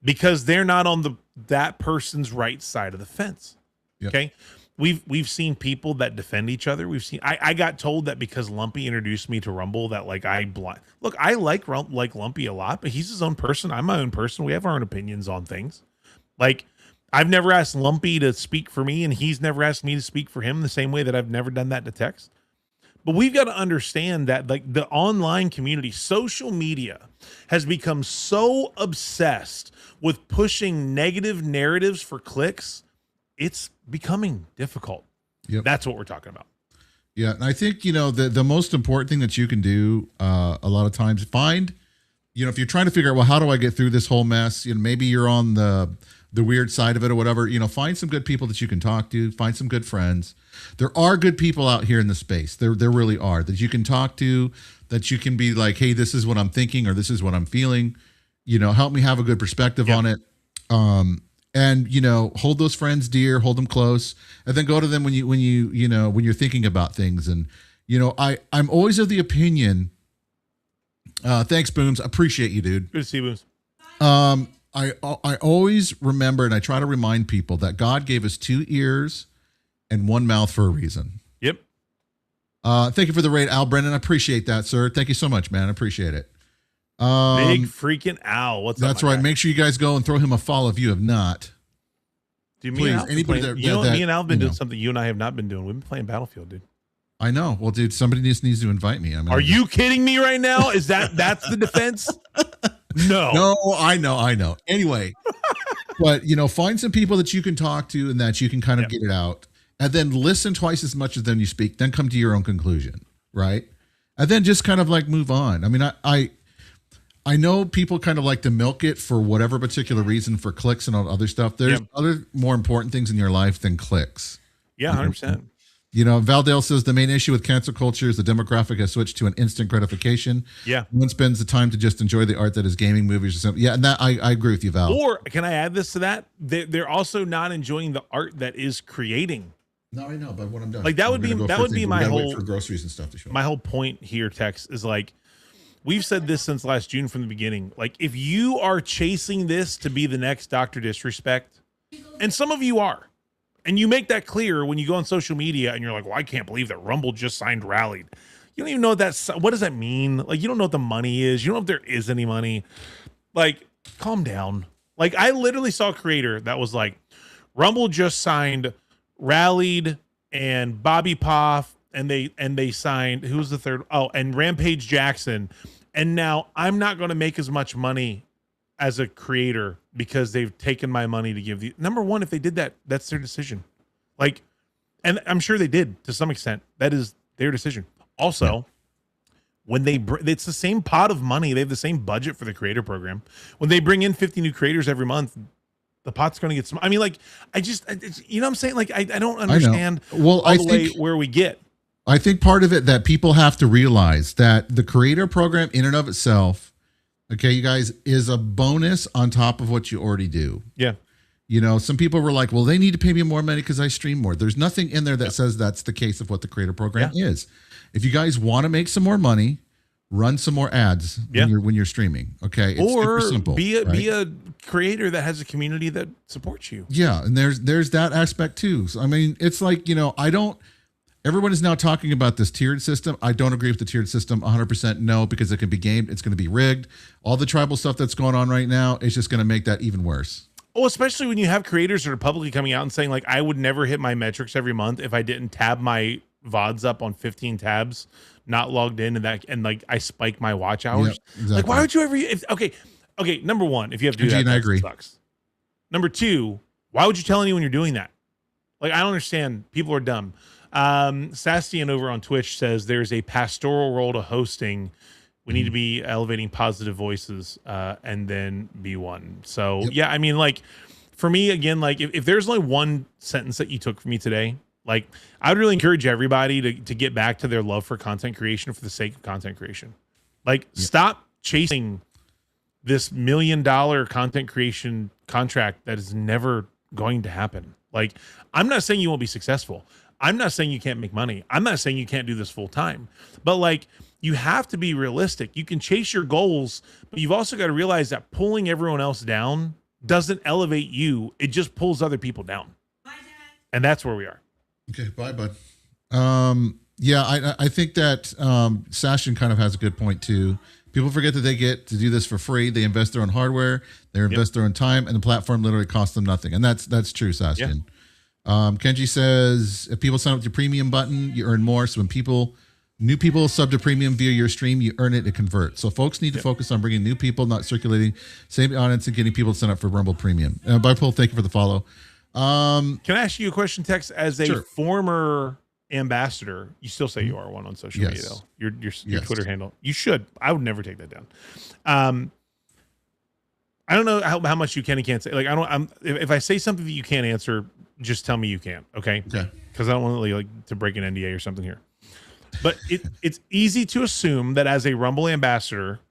because they're not on that person's right side of the fence. Yep. Okay. We've seen people that defend each other. I got told that because Lumpy introduced me to Rumble that like I like Lumpy a lot, but he's his own person. I'm my own person. We have our own opinions on things. Like, I've never asked Lumpy to speak for me, and he's never asked me to speak for him, the same way that I've never done that to text. But we've got to understand that like the online community, social media has become so obsessed with pushing negative narratives for clicks. It's becoming difficult. Yep. That's what we're talking about. Yeah. And I think, the most important thing that you can do a lot of times, find, if you're trying to figure out, well, how do I get through this whole mess? Maybe you're on the weird side of it or whatever, find some good people that you can talk to, find some good friends. There are good people out here in the space. There really are, that you can talk to, that you can be like, hey, this is what I'm thinking, or this is what I'm feeling, help me have a good perspective on it. And, hold those friends dear, hold them close, and then go to them when you're thinking about things. And, I'm always of the opinion, thanks, Booms. Appreciate you, dude. Good to see you, Booms. I always remember, and I try to remind people, that God gave us 2 ears and 1 mouth for a reason. Yep. Thank you for the raid, Al Brennan. I appreciate that, sir. Thank you so much, man. I appreciate it. Big freaking Al. What's up? That's right. Guy? Make sure you guys go and throw him a follow if you have not. Dude, me and Al have been doing something you and I have not been doing. We've been playing Battlefield, dude. I know. Well, dude, somebody just needs to invite me. Are you kidding me right now? Is that's the defense? No, I know. Anyway, but find some people that you can talk to and that you can kind of get it out, and then listen twice as much as them you speak. Then come to your own conclusion, right? And then just kind of like move on. I mean, I know people kind of like to milk it for whatever particular reason, for clicks and all other stuff. There's other more important things in your life than clicks. Yeah, 100%. Valdale says the main issue with cancel culture is the demographic has switched to an instant gratification. Yeah. One spends the time to just enjoy the art that is gaming, movies, or something. Yeah, and that I agree with you, Val. Or can I add this to that? They're also not enjoying the art that is creating. No, I know, but when I'm done, like that would be my whole for groceries and stuff to show. My whole point here, Tex, is like, we've said this since last June from the beginning. Like, if you are chasing this to be the next Dr. Disrespect, and some of you are, and you make that clear when you go on social media and you're like, well, I can't believe that Rumble just signed Rallied. You don't even know what does that mean? Like, you don't know what the money is. You don't know if there is any money. Like, calm down. Like, I literally saw a creator that was like, Rumble just signed Rallied and Bobby Poff, and they signed, who was the third? Oh, and Rampage Jackson. And now I'm not going to make as much money as a creator because they've taken my money to give the number one. If they did that, that's their decision. Like, and I'm sure they did to some extent. That is their decision. Also, when it's the same pot of money, they have the same budget for the creator program. When they bring in 50 new creators every month, the pot's going to get some. I mean, like, you know what I'm saying? Like, I don't understand where we get. I think part of it that people have to realize that the creator program in and of itself, okay, you guys, is a bonus on top of what you already do. Yeah. Some people were like, well, they need to pay me more money because I stream more. There's nothing in there that says that's the case of what the creator program is. If you guys want to make some more money, run some more ads when you're streaming. Okay. It's super simple. Be a creator that has a community that supports you. Yeah, and there's that aspect too. So, I mean, it's like, everyone is now talking about this tiered system. I don't agree with the tiered system 100%. No, because it can be gamed. It's going to be rigged. All the tribal stuff that's going on right now is just going to make that even worse. Oh, especially when you have creators that are publicly coming out and saying, like, I would never hit my metrics every month if I didn't tab my VODs up on 15 tabs, not logged in, and like I spike my watch hours. Yep, exactly. Like, why would you ever? Okay. Number one, if you have to do that, I agree. Sucks. Number two, why would you tell anyone you're doing that? Like, I don't understand. People are dumb. Sastian over on Twitch says there's a pastoral role to hosting. We need to be elevating positive voices, and then be one. So yeah, I mean, like, for me, again, like if there's only one sentence that you took from me today, like, I would really encourage everybody to get back to their love for content creation for the sake of content creation. Like, stop chasing this $1 million content creation contract that is never going to happen. Like, I'm not saying you won't be successful. I'm not saying you can't make money. I'm not saying you can't do this full time, but like, you have to be realistic. You can chase your goals, but you've also got to realize that pulling everyone else down doesn't elevate you. It just pulls other people down. Bye, Dad. And that's where we are. Okay. Bye, bud. I think that Sashin kind of has a good point too. People forget that they get to do this for free. They invest their own hardware, they invest their own time, and the platform literally costs them nothing. And that's true, Sashin. Kenji says, if people sign up with your premium button, you earn more. So when new people sub to premium via your stream, you earn it converts. So folks need to focus on bringing new people, not circulating same audience and getting people to sign up for Rumble Premium. Bipolar, thank you for the follow. Can I ask you a question, Tex? As a former ambassador, you still say you are one on social media, though. Your Twitter handle. You should. I would never take that down. I don't know how much you can and can't say. Like, if I say something that you can't answer, just tell me you can't. Okay. Because I don't want to break an NDA or something here. But it's easy to assume that as a Rumble ambassador,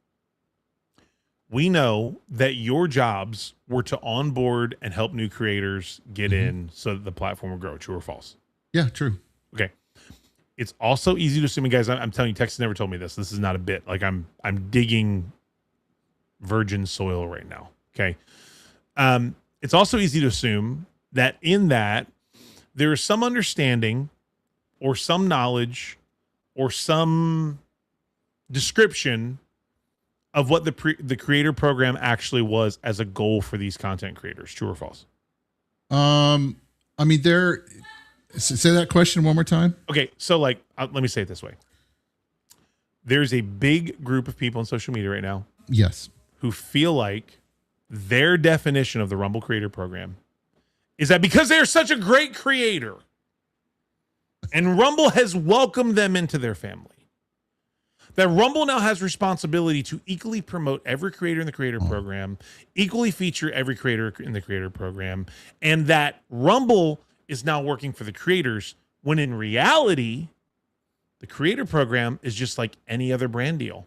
we know that your jobs were to onboard and help new creators get in so that the platform will grow. True or false? Yeah, true. Okay. It's also easy to assume, and guys, I'm telling you, Texas never told me this. This is not a bit. Like, I'm digging virgin soil right now. Okay. It's also easy to assume that in that there is some understanding or some knowledge or some description of what the creator program actually was as a goal for these content creators. True or false? I mean, say that question one more time. Okay. So let me say it this way. There's a big group of people on social media right now. Yes. Who feel like their definition of the Rumble creator program is that because they're such a great creator and Rumble has welcomed them into their family, that Rumble now has responsibility to equally promote every creator in the creator program, equally feature every creator in the creator program, and that Rumble is now working for the creators, when in reality, the creator program is just like any other brand deal.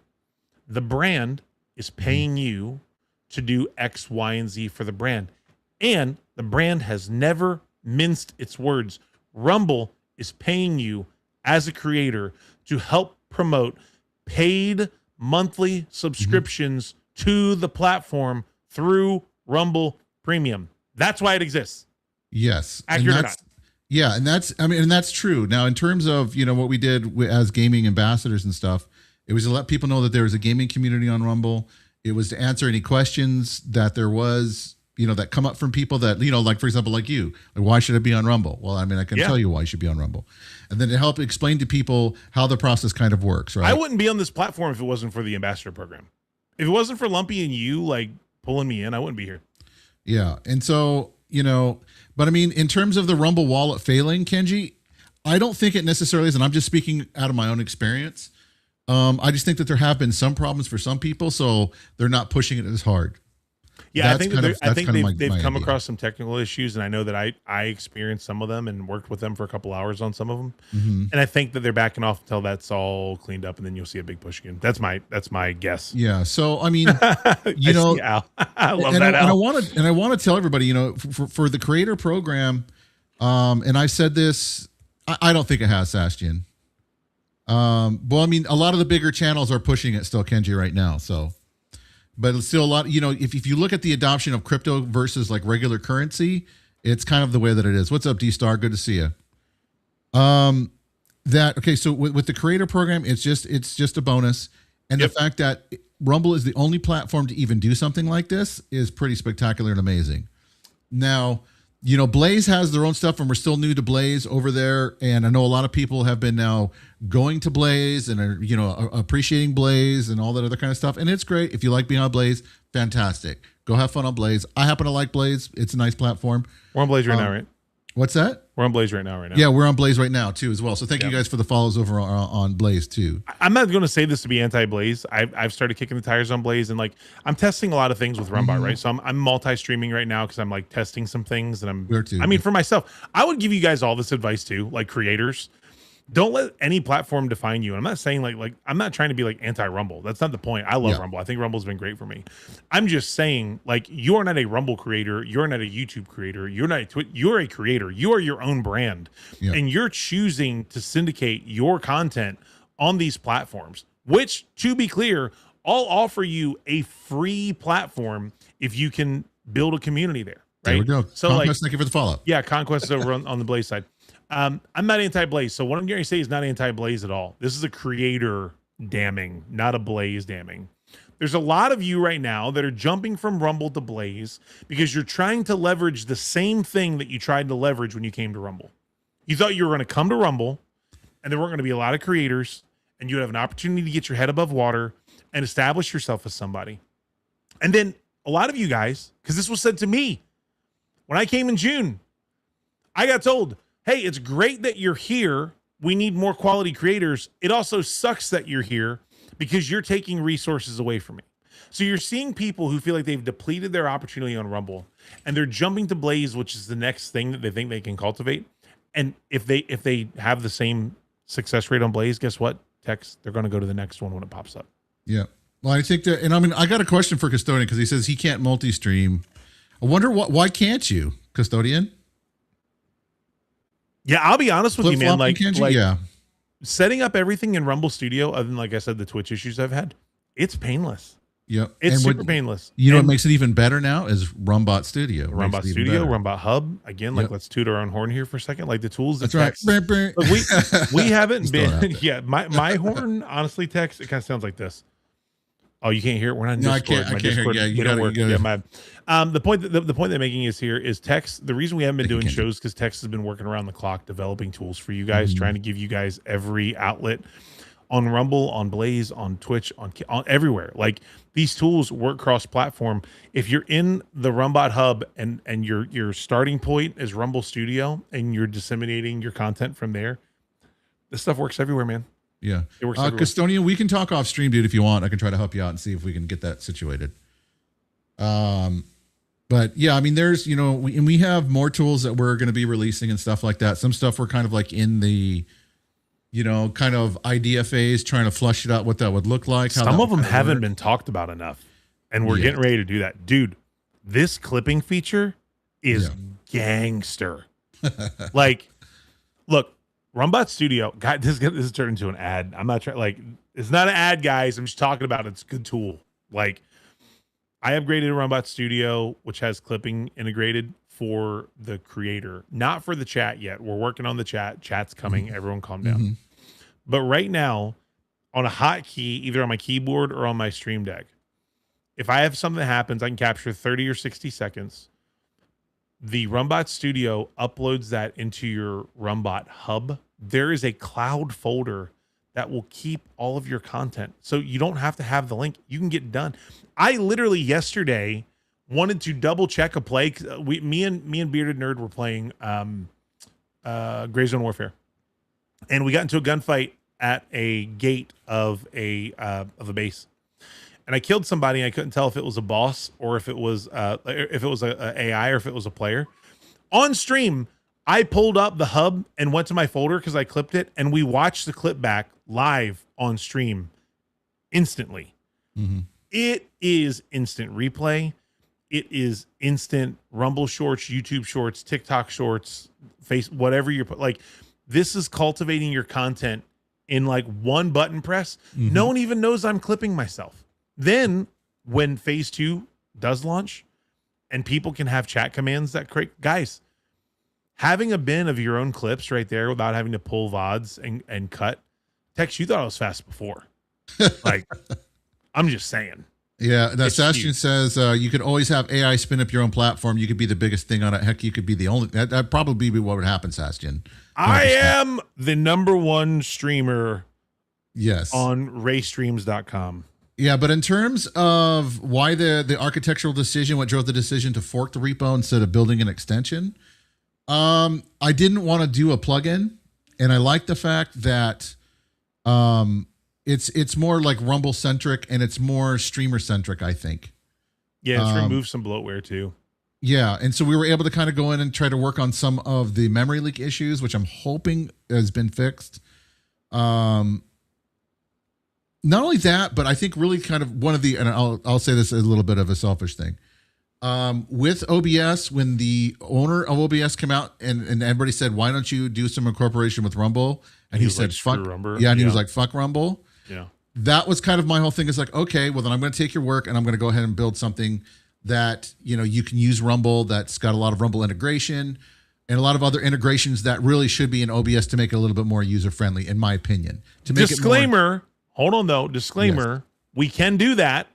The brand is paying you to do X, Y, and Z for the brand. And the brand has never minced its words. Rumble is paying you as a creator to help promote paid monthly subscriptions to the platform through Rumble Premium. That's why it exists. Yes. Accurate or not? Yeah. And that's true. Now, in terms of, what we did as gaming ambassadors and stuff, it was to let people know that there was a gaming community on Rumble. It was to answer any questions that there was, that come up from people that, like, for example, like you, like, why should I be on Rumble? Well, I mean, I can tell you why you should be on Rumble. And then to help explain to people how the process kind of works, right? I wouldn't be on this platform if it wasn't for the ambassador program. If it wasn't for Lumpy and you, like, pulling me in, I wouldn't be here. Yeah. And so, but I mean, in terms of the Rumble wallet failing, Kenji, I don't think it necessarily is, and I'm just speaking out of my own experience. I just think that there have been some problems for some people, so they're not pushing it as hard. Yeah, I think they've come across some technical issues, and I know that I experienced some of them and worked with them for a couple hours on some of them. And I think that they're backing off until that's all cleaned up, and then you'll see a big push again. That's my guess. Yeah. So I mean, I love that. And I want to tell everybody, for the creator program, and I've said this, I don't think it has, Sastian. Well, I mean, a lot of the bigger channels are pushing it still, Kenji, right now. So but it's still a lot. If you look at the adoption of crypto versus like regular currency, it's kind of the way that it is. What's up, D-Star? Good to see you. So with the creator program, it's just a bonus, and the fact that Rumble is the only platform to even do something like this is pretty spectacular and amazing. Now, Blaze has their own stuff, and we're still new to Blaze over there. And I know a lot of people have been now going to Blaze and are, appreciating Blaze and all that other kind of stuff. And it's great. If you like being on Blaze, fantastic. Go have fun on Blaze. I happen to like Blaze. It's a nice platform. We're on Blaze right now, right? What's that? We're on Blaze right now. Yeah, we're on Blaze right now too as well. So thank you guys for the follows over on Blaze too. I'm not going to say this to be anti-Blaze. I've started kicking the tires on Blaze, and like I'm testing a lot of things with RUM-Bot, right? So I'm multi-streaming right now because I'm like testing some things, and for myself, I would give you guys all this advice too, like creators. Don't let any platform define you. And I'm not saying like I'm not trying to be like anti-Rumble. That's not the point. I love Rumble. I think Rumble's been great for me. I'm just saying, like, you are not a Rumble creator. You're not a YouTube creator. You're not you're a creator. You are your own brand. Yeah. And you're choosing to syndicate your content on these platforms, which, to be clear, I'll offer you a free platform if you can build a community there. Right? There we go. So Conquest, thank you for the follow-up. Yeah, Conquest is over on the Blaze side. I'm not anti-Blaze, so what I'm going to say is not anti-Blaze at all. This is a creator damning, not a Blaze damning. There's a lot of you right now that are jumping from Rumble to Blaze because you're trying to leverage the same thing that you tried to leverage when you came to Rumble. You thought you were going to come to Rumble, and there weren't going to be a lot of creators, and you'd have an opportunity to get your head above water and establish yourself as somebody. And then a lot of you guys, because this was said to me when I came in June, I got told, hey, it's great that you're here. We need more quality creators. It also sucks that you're here because you're taking resources away from me. So you're seeing people who feel like they've depleted their opportunity on Rumble, and they're jumping to Blaze, which is the next thing that they think they can cultivate. And if they have the same success rate on Blaze, guess what? Tex, they're going to go to the next one when it pops up. Yeah. Well, I think that, and I mean, I got a question for Custodian because he says he can't multi-stream. I wonder why can't you, Custodian? Yeah, I'll be honest with you, man. Like yeah, setting up everything in Rumble Studio, other than, like I said, the Twitch issues I've had, it's painless. Yep. It's super painless. You know what makes it even better now is RUM-Bot Studio. RUM-Bot Studio, RUM-Bot Hub. Again, like let's toot our own horn here for a second. Like the tools that That's right. Look, we haven't been my horn, honestly, Tex, it kind of sounds like this. Oh, you can't hear it? We're not in Discord. I can't hear it. Yeah, you gotta work. Yeah, the point they're making is here is Tex. The reason we haven't been doing shows because Tex has been working around the clock developing tools for you guys, trying to give you guys every outlet on Rumble, on Blaze, on Twitch, on everywhere. Like these tools work cross-platform. If you're in the RUM-Bot Hub and your starting point is Rumble Studio and you're disseminating your content from there, this stuff works everywhere, man. Yeah. It works Custodian, we can talk off stream, dude, if you want. I can try to help you out and see if we can get that situated. But yeah, I mean, there's, we have more tools that we're going to be releasing and stuff like that. Some stuff we're kind of like in the, kind of idea phase, trying to flush it out, what that would look like. Some of them haven't been talked about enough, and we're getting ready to do that. Dude, this clipping feature is gangster. Like, look, RUM-Bot Studio, God, this is turned into an ad. I'm not trying, like, it's not an ad, guys. I'm just talking about it. It's a good tool. Like, I upgraded RUM-Bot Studio, which has clipping integrated for the creator, not for the chat yet. We're working on the chat. Chat's coming. Everyone calm down. But right now, on a hotkey, either on my keyboard or on my Stream Deck, if I have something that happens, I can capture 30 or 60 seconds. The RUM-Bot Studio uploads that into your RUM-Bot Hub. There is a cloud folder that will keep all of your content. So you don't have to have the link. You can get done. I literally yesterday wanted to double check a play. Me and Bearded Nerd were playing Gray Zone Warfare. And we got into a gunfight at a gate of a base. And I killed somebody, and I couldn't tell if it was a boss or if it was a AI or if it was a player. On stream, I pulled up the hub and went to my folder because I clipped it, and we watched the clip back live on stream instantly. It is instant replay. It is instant Rumble Shorts, YouTube Shorts, TikTok Shorts, whatever you're like. This is cultivating your content in like one button press. No one even knows I'm clipping myself. Then when phase 2 does launch and people can have chat commands that create, guys, having a bin of your own clips right there without having to pull VODs and cut text, you thought it was fast before. Like, I'm just saying. Yeah, that Sebastian says you could always have AI spin up your own platform. You could be the biggest thing on it. Heck, you could be the only. That'd probably be what would happen, Sebastian. 100%. I am the #1 streamer. Yes. On raystreams.com. Yeah, but in terms of why the architectural decision, what drove the decision to fork the repo instead of building an extension, I didn't want to do a plugin, and I like the fact that it's more like Rumble centric and it's more streamer centric, I think. Yeah, it's removed some bloatware too. Yeah, and so we were able to kind of go in and try to work on some of the memory leak issues, which I'm hoping has been fixed. Not only that, but I think really kind of one of the, and I'll say this as a little bit of a selfish thing. With OBS, when the owner of OBS came out and everybody said, why don't you do some incorporation with Rumble? And he said, like, fuck Rumble. Yeah, and he was like, fuck Rumble. Yeah. That was kind of my whole thing, is like, okay, well then I'm going to take your work and I'm going to go ahead and build something that, you can use Rumble, that's got a lot of Rumble integration and a lot of other integrations that really should be in OBS to make it a little bit more user-friendly, in my opinion. To make Disclaimer. It more, hold on though. Disclaimer. Yes. We can do that.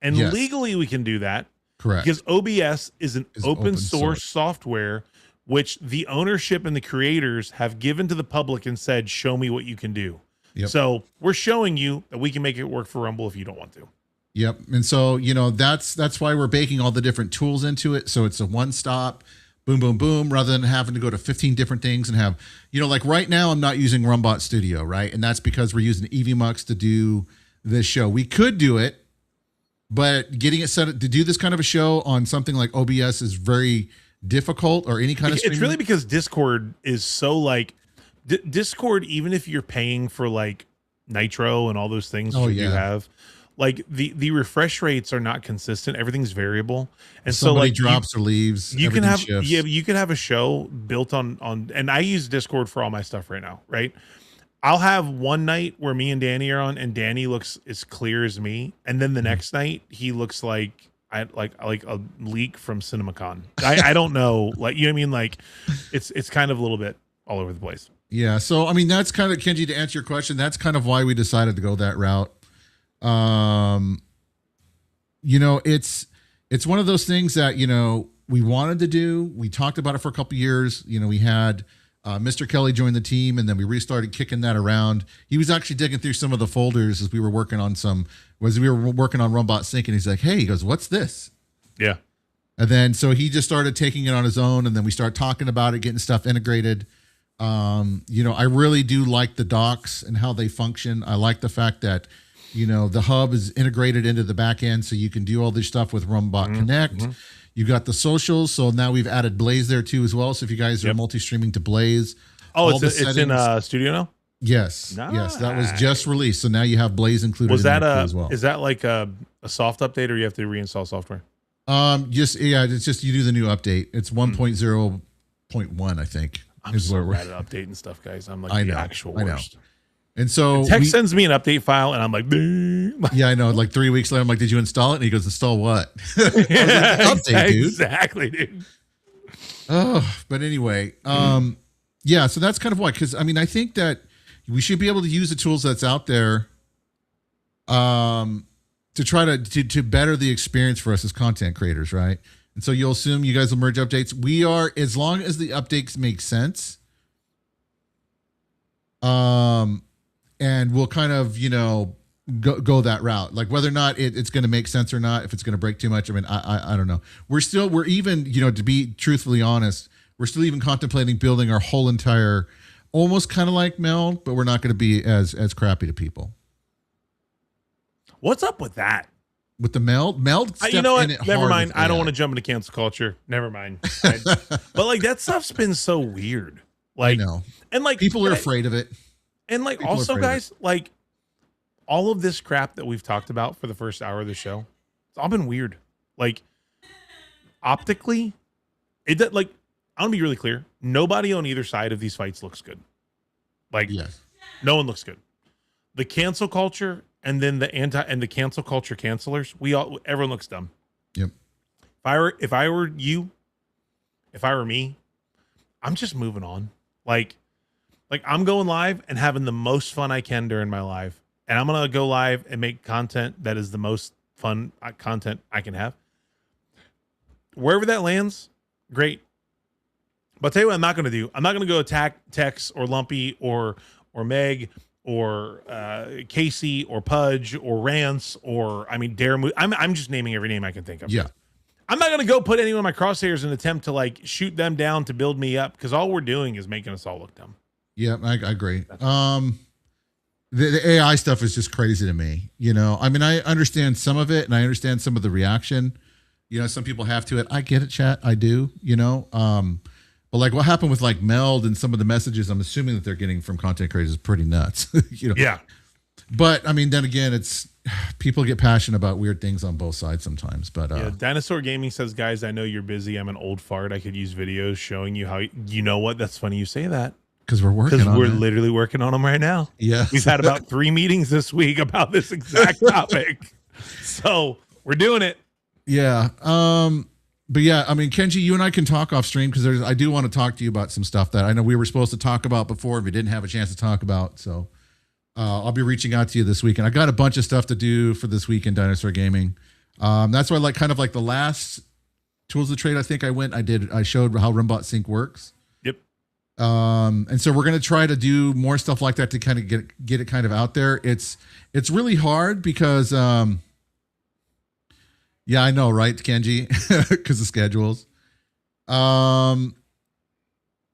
And yes. Legally we can do that. Correct. Because OBS is an open source software, which the ownership and the creators have given to the public and said, show me what you can do. Yep. So we're showing you that we can make it work for Rumble if you don't want to. Yep. And so, that's why we're baking all the different tools into it. So it's a one-stop, boom, boom, boom, rather than having to go to 15 different things and have, like right now I'm not using RUM-Bot Studio, right? And that's because we're using EVMux to do this show. We could do it, but getting it set up to do this kind of a show on something like OBS is very difficult, or any kind of streaming. It's really because Discord is so like Discord, even if you're paying for like Nitro and all those things you have, like the refresh rates are not consistent. Everything's variable. And somebody so like drops or leaves. You can have you can have a show built on and I use Discord for all my stuff right now, right? I'll have one night where me and Danny are on and Danny looks as clear as me, and then the next night he looks like like a leak from CinemaCon. I don't know, like, you know what I mean? Like it's kind of a little bit all over the place. Yeah. So I mean, that's kind of, Kenji, to answer your question, that's kind of why we decided to go that route. It's one of those things that, we wanted to do. We talked about it for a couple of years. We had Mr. Kelly join the team, and then we restarted kicking that around. He was actually digging through some of the folders as we were working on RUM-Bot Sync, and he's like, hey, he goes, what's this? Yeah. And then, so he just started taking it on his own, and then we started talking about it, getting stuff integrated. I really do like the docs and how they function. I like the fact that, the hub is integrated into the back end, so you can do all this stuff with RUM-Bot Connect. Mm-hmm. You got the socials, so now we've added Blaze there too as well. So if you guys are multi-streaming to Blaze, it's in Studio now. Yes, nice. Yes, that was just released, so now you have Blaze included. Was that as well? Is that like a soft update, or you have to reinstall software? It's just you do the new update. It's 1.0.1, I think. I'm so bad at updating stuff, guys. I'm like the actual worst. And so Text sends me an update file, and I'm like, yeah, I know. Like 3 weeks later, I'm like, did you install it? And he goes, install what? Update, dude. Exactly, dude. Oh, but anyway, yeah. So that's kind of why, because I mean, I think that we should be able to use the tools that's out there, to try to better the experience for us as content creators, right? And so you'll assume you guys will merge updates. We are, as long as the updates make sense, and we'll kind of, go that route. Like whether or not it's going to make sense or not, if it's going to break too much. I mean, I don't know. We're even, to be truthfully honest, we're still even contemplating building our whole entire, almost kind of like Meld, but we're not going to be as crappy to people. What's up with that? With the Meld? You know what? Never mind. I don't want to jump into cancel culture. Never mind. But like that stuff's been so weird. Like, I know. And like people are afraid of it. And like people also, guys, like all of this crap that we've talked about for the first hour of the show, it's all been weird. Like optically, I'm gonna be really clear. Nobody on either side of these fights looks good. Like, yes. No one looks good. The cancel culture and then the cancel culture cancelers, everyone looks dumb. Yep. If I were you, if I were me, I'm just moving on. Like I'm going live and having the most fun I can during my live. And I'm going to go live and make content that is the most fun content I can have. Wherever that lands, great. But I'll tell you what I'm not going to do. I'm not going to go attack Tex or Lumpy or Meg or Casey or Pudge or Rance or, Dare. I'm just naming every name I can think of. Yeah. I'm not going to go put anyone in my crosshairs in an attempt to like shoot them down to build me up, because all we're doing is making us all look dumb. Yeah, I agree. The AI stuff is just crazy to me. I understand some of it and I understand some of the reaction. Some people have to it. I get it, chat. I do, but like what happened with like Meld and some of the messages I'm assuming that they're getting from content creators is pretty nuts. Yeah. But then again, it's people get passionate about weird things on both sides sometimes. But yeah, Dinosaur Gaming says, guys, I know you're busy. I'm an old fart. I could use videos showing you how, what? That's funny you say that. Because we're literally working on them right now. Yeah. We've had about 3 meetings this week about this exact topic. So we're doing it. Yeah. But yeah, Kenji, you and I can talk off stream because I do want to talk to you about some stuff that I know we were supposed to talk about before and we didn't have a chance to talk about. So I'll be reaching out to you this weekend. I got a bunch of stuff to do for this week in Dinosaur Gaming. That's why kind of like the last Tools of Trade I think I showed how RUM-Bot Sync works. Yep. And so we're going to try to do more stuff like that to kind of get it kind of out there. It's really hard because yeah, I know, right, Kenji? Because of schedules.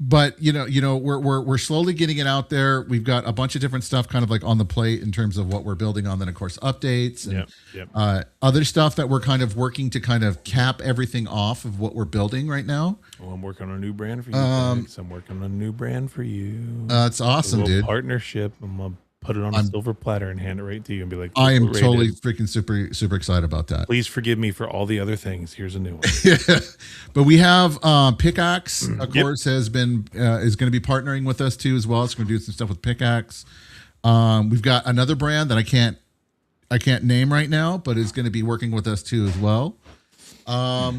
But we're slowly getting it out there. We've got a bunch of different stuff kind of like on the plate in terms of what we're building on. Then of course updates and other stuff that we're kind of working to kind of cap everything off of what we're building right now. Well, I'm working on a new brand for you. I'm working on a new brand for you. It's awesome, dude. Partnership. I'm gonna put it on a silver platter and hand it right to you and be like, I am totally freaking super excited about that. Please forgive me for all the other things. Here's a new one. Yeah. But we have Pickaxe, of course, is going to be partnering with us too as well. It's going to do some stuff with Pickaxe. We've got another brand that I can't name right now, but is going to be working with us too as well.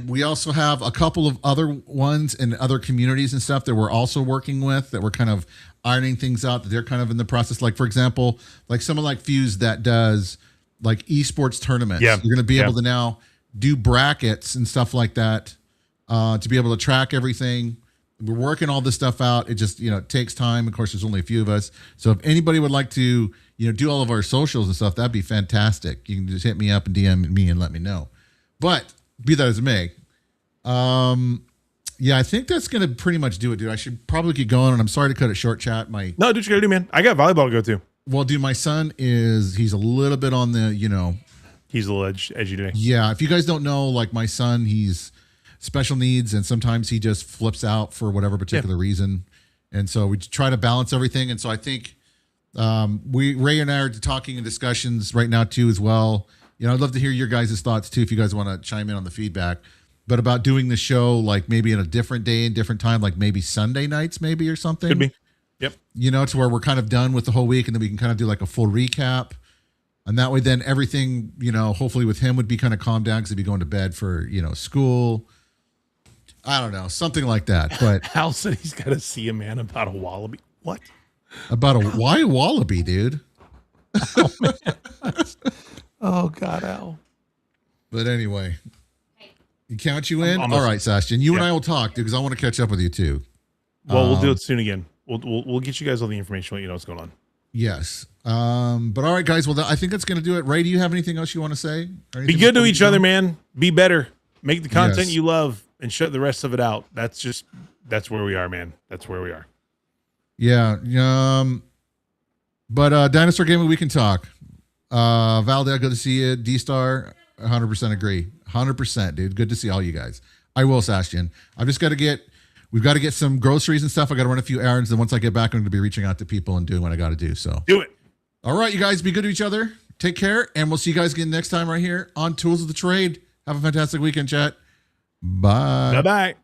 We also have a couple of other ones in other communities and stuff that we're also working with that we're kind of ironing things out, that they're kind of in the process. Like, for example, like someone like Fuse that does like esports tournaments. Yeah. You're going to be able to now do brackets and stuff like that to be able to track everything. We're working all this stuff out. It just, it takes time. Of course, there's only a few of us. So if anybody would like to, do all of our socials and stuff, that'd be fantastic. You can just hit me up and DM me and let me know. But be that as it may, yeah, I think that's going to pretty much do it, dude. I should probably keep going, and I'm sorry to cut it short, chat. No, do what you got to do, man. I got volleyball to go to. Well, dude, my son he's a little bit on the, He's a little edgy today. Yeah, if you guys don't know, like my son, he's special needs, and sometimes he just flips out for whatever particular reason. And so we try to balance everything. And so I think Ray and I are talking in discussions right now, too, as well. I'd love to hear your guys' thoughts, too, if you guys want to chime in on the feedback. But about doing the show, like maybe in a different day and different time, like maybe Sunday nights, maybe, or something. Could be. Yep. To where we're kind of done with the whole week, and then we can kind of do like a full recap. And that way, then everything, hopefully with him would be kind of calmed down because he'd be going to bed for, school. I don't know, something like that. But Hal said he's got to see a man about a wallaby. What? Why a wallaby, dude? Oh, man. Oh, God, Al. But anyway, you count you in? All right, Sebastian. You and I will talk, dude, because I want to catch up with you, too. Well, we'll do it soon again. We'll get you guys all the information, let you know what's going on. Yes. But all right, guys. Well, I think that's going to do it. Ray, do you have anything else you want to say? Be good to each other, man. Be better. Make the content you love and shut the rest of it out. That's where we are, man. That's where we are. Yeah. But Dinosaur Gaming, we can talk. Valdez, good to see you. D-Star, 100% agree. 100%, dude. Good to see all you guys. I will, Sebastian. We've got to get some groceries and stuff. I got to run a few errands. And once I get back, I'm going to be reaching out to people and doing what I got to do. So do it. All right, you guys, be good to each other. Take care. And we'll see you guys again next time right here on Tools of the Trade. Have a fantastic weekend, chat. Bye. Bye-bye.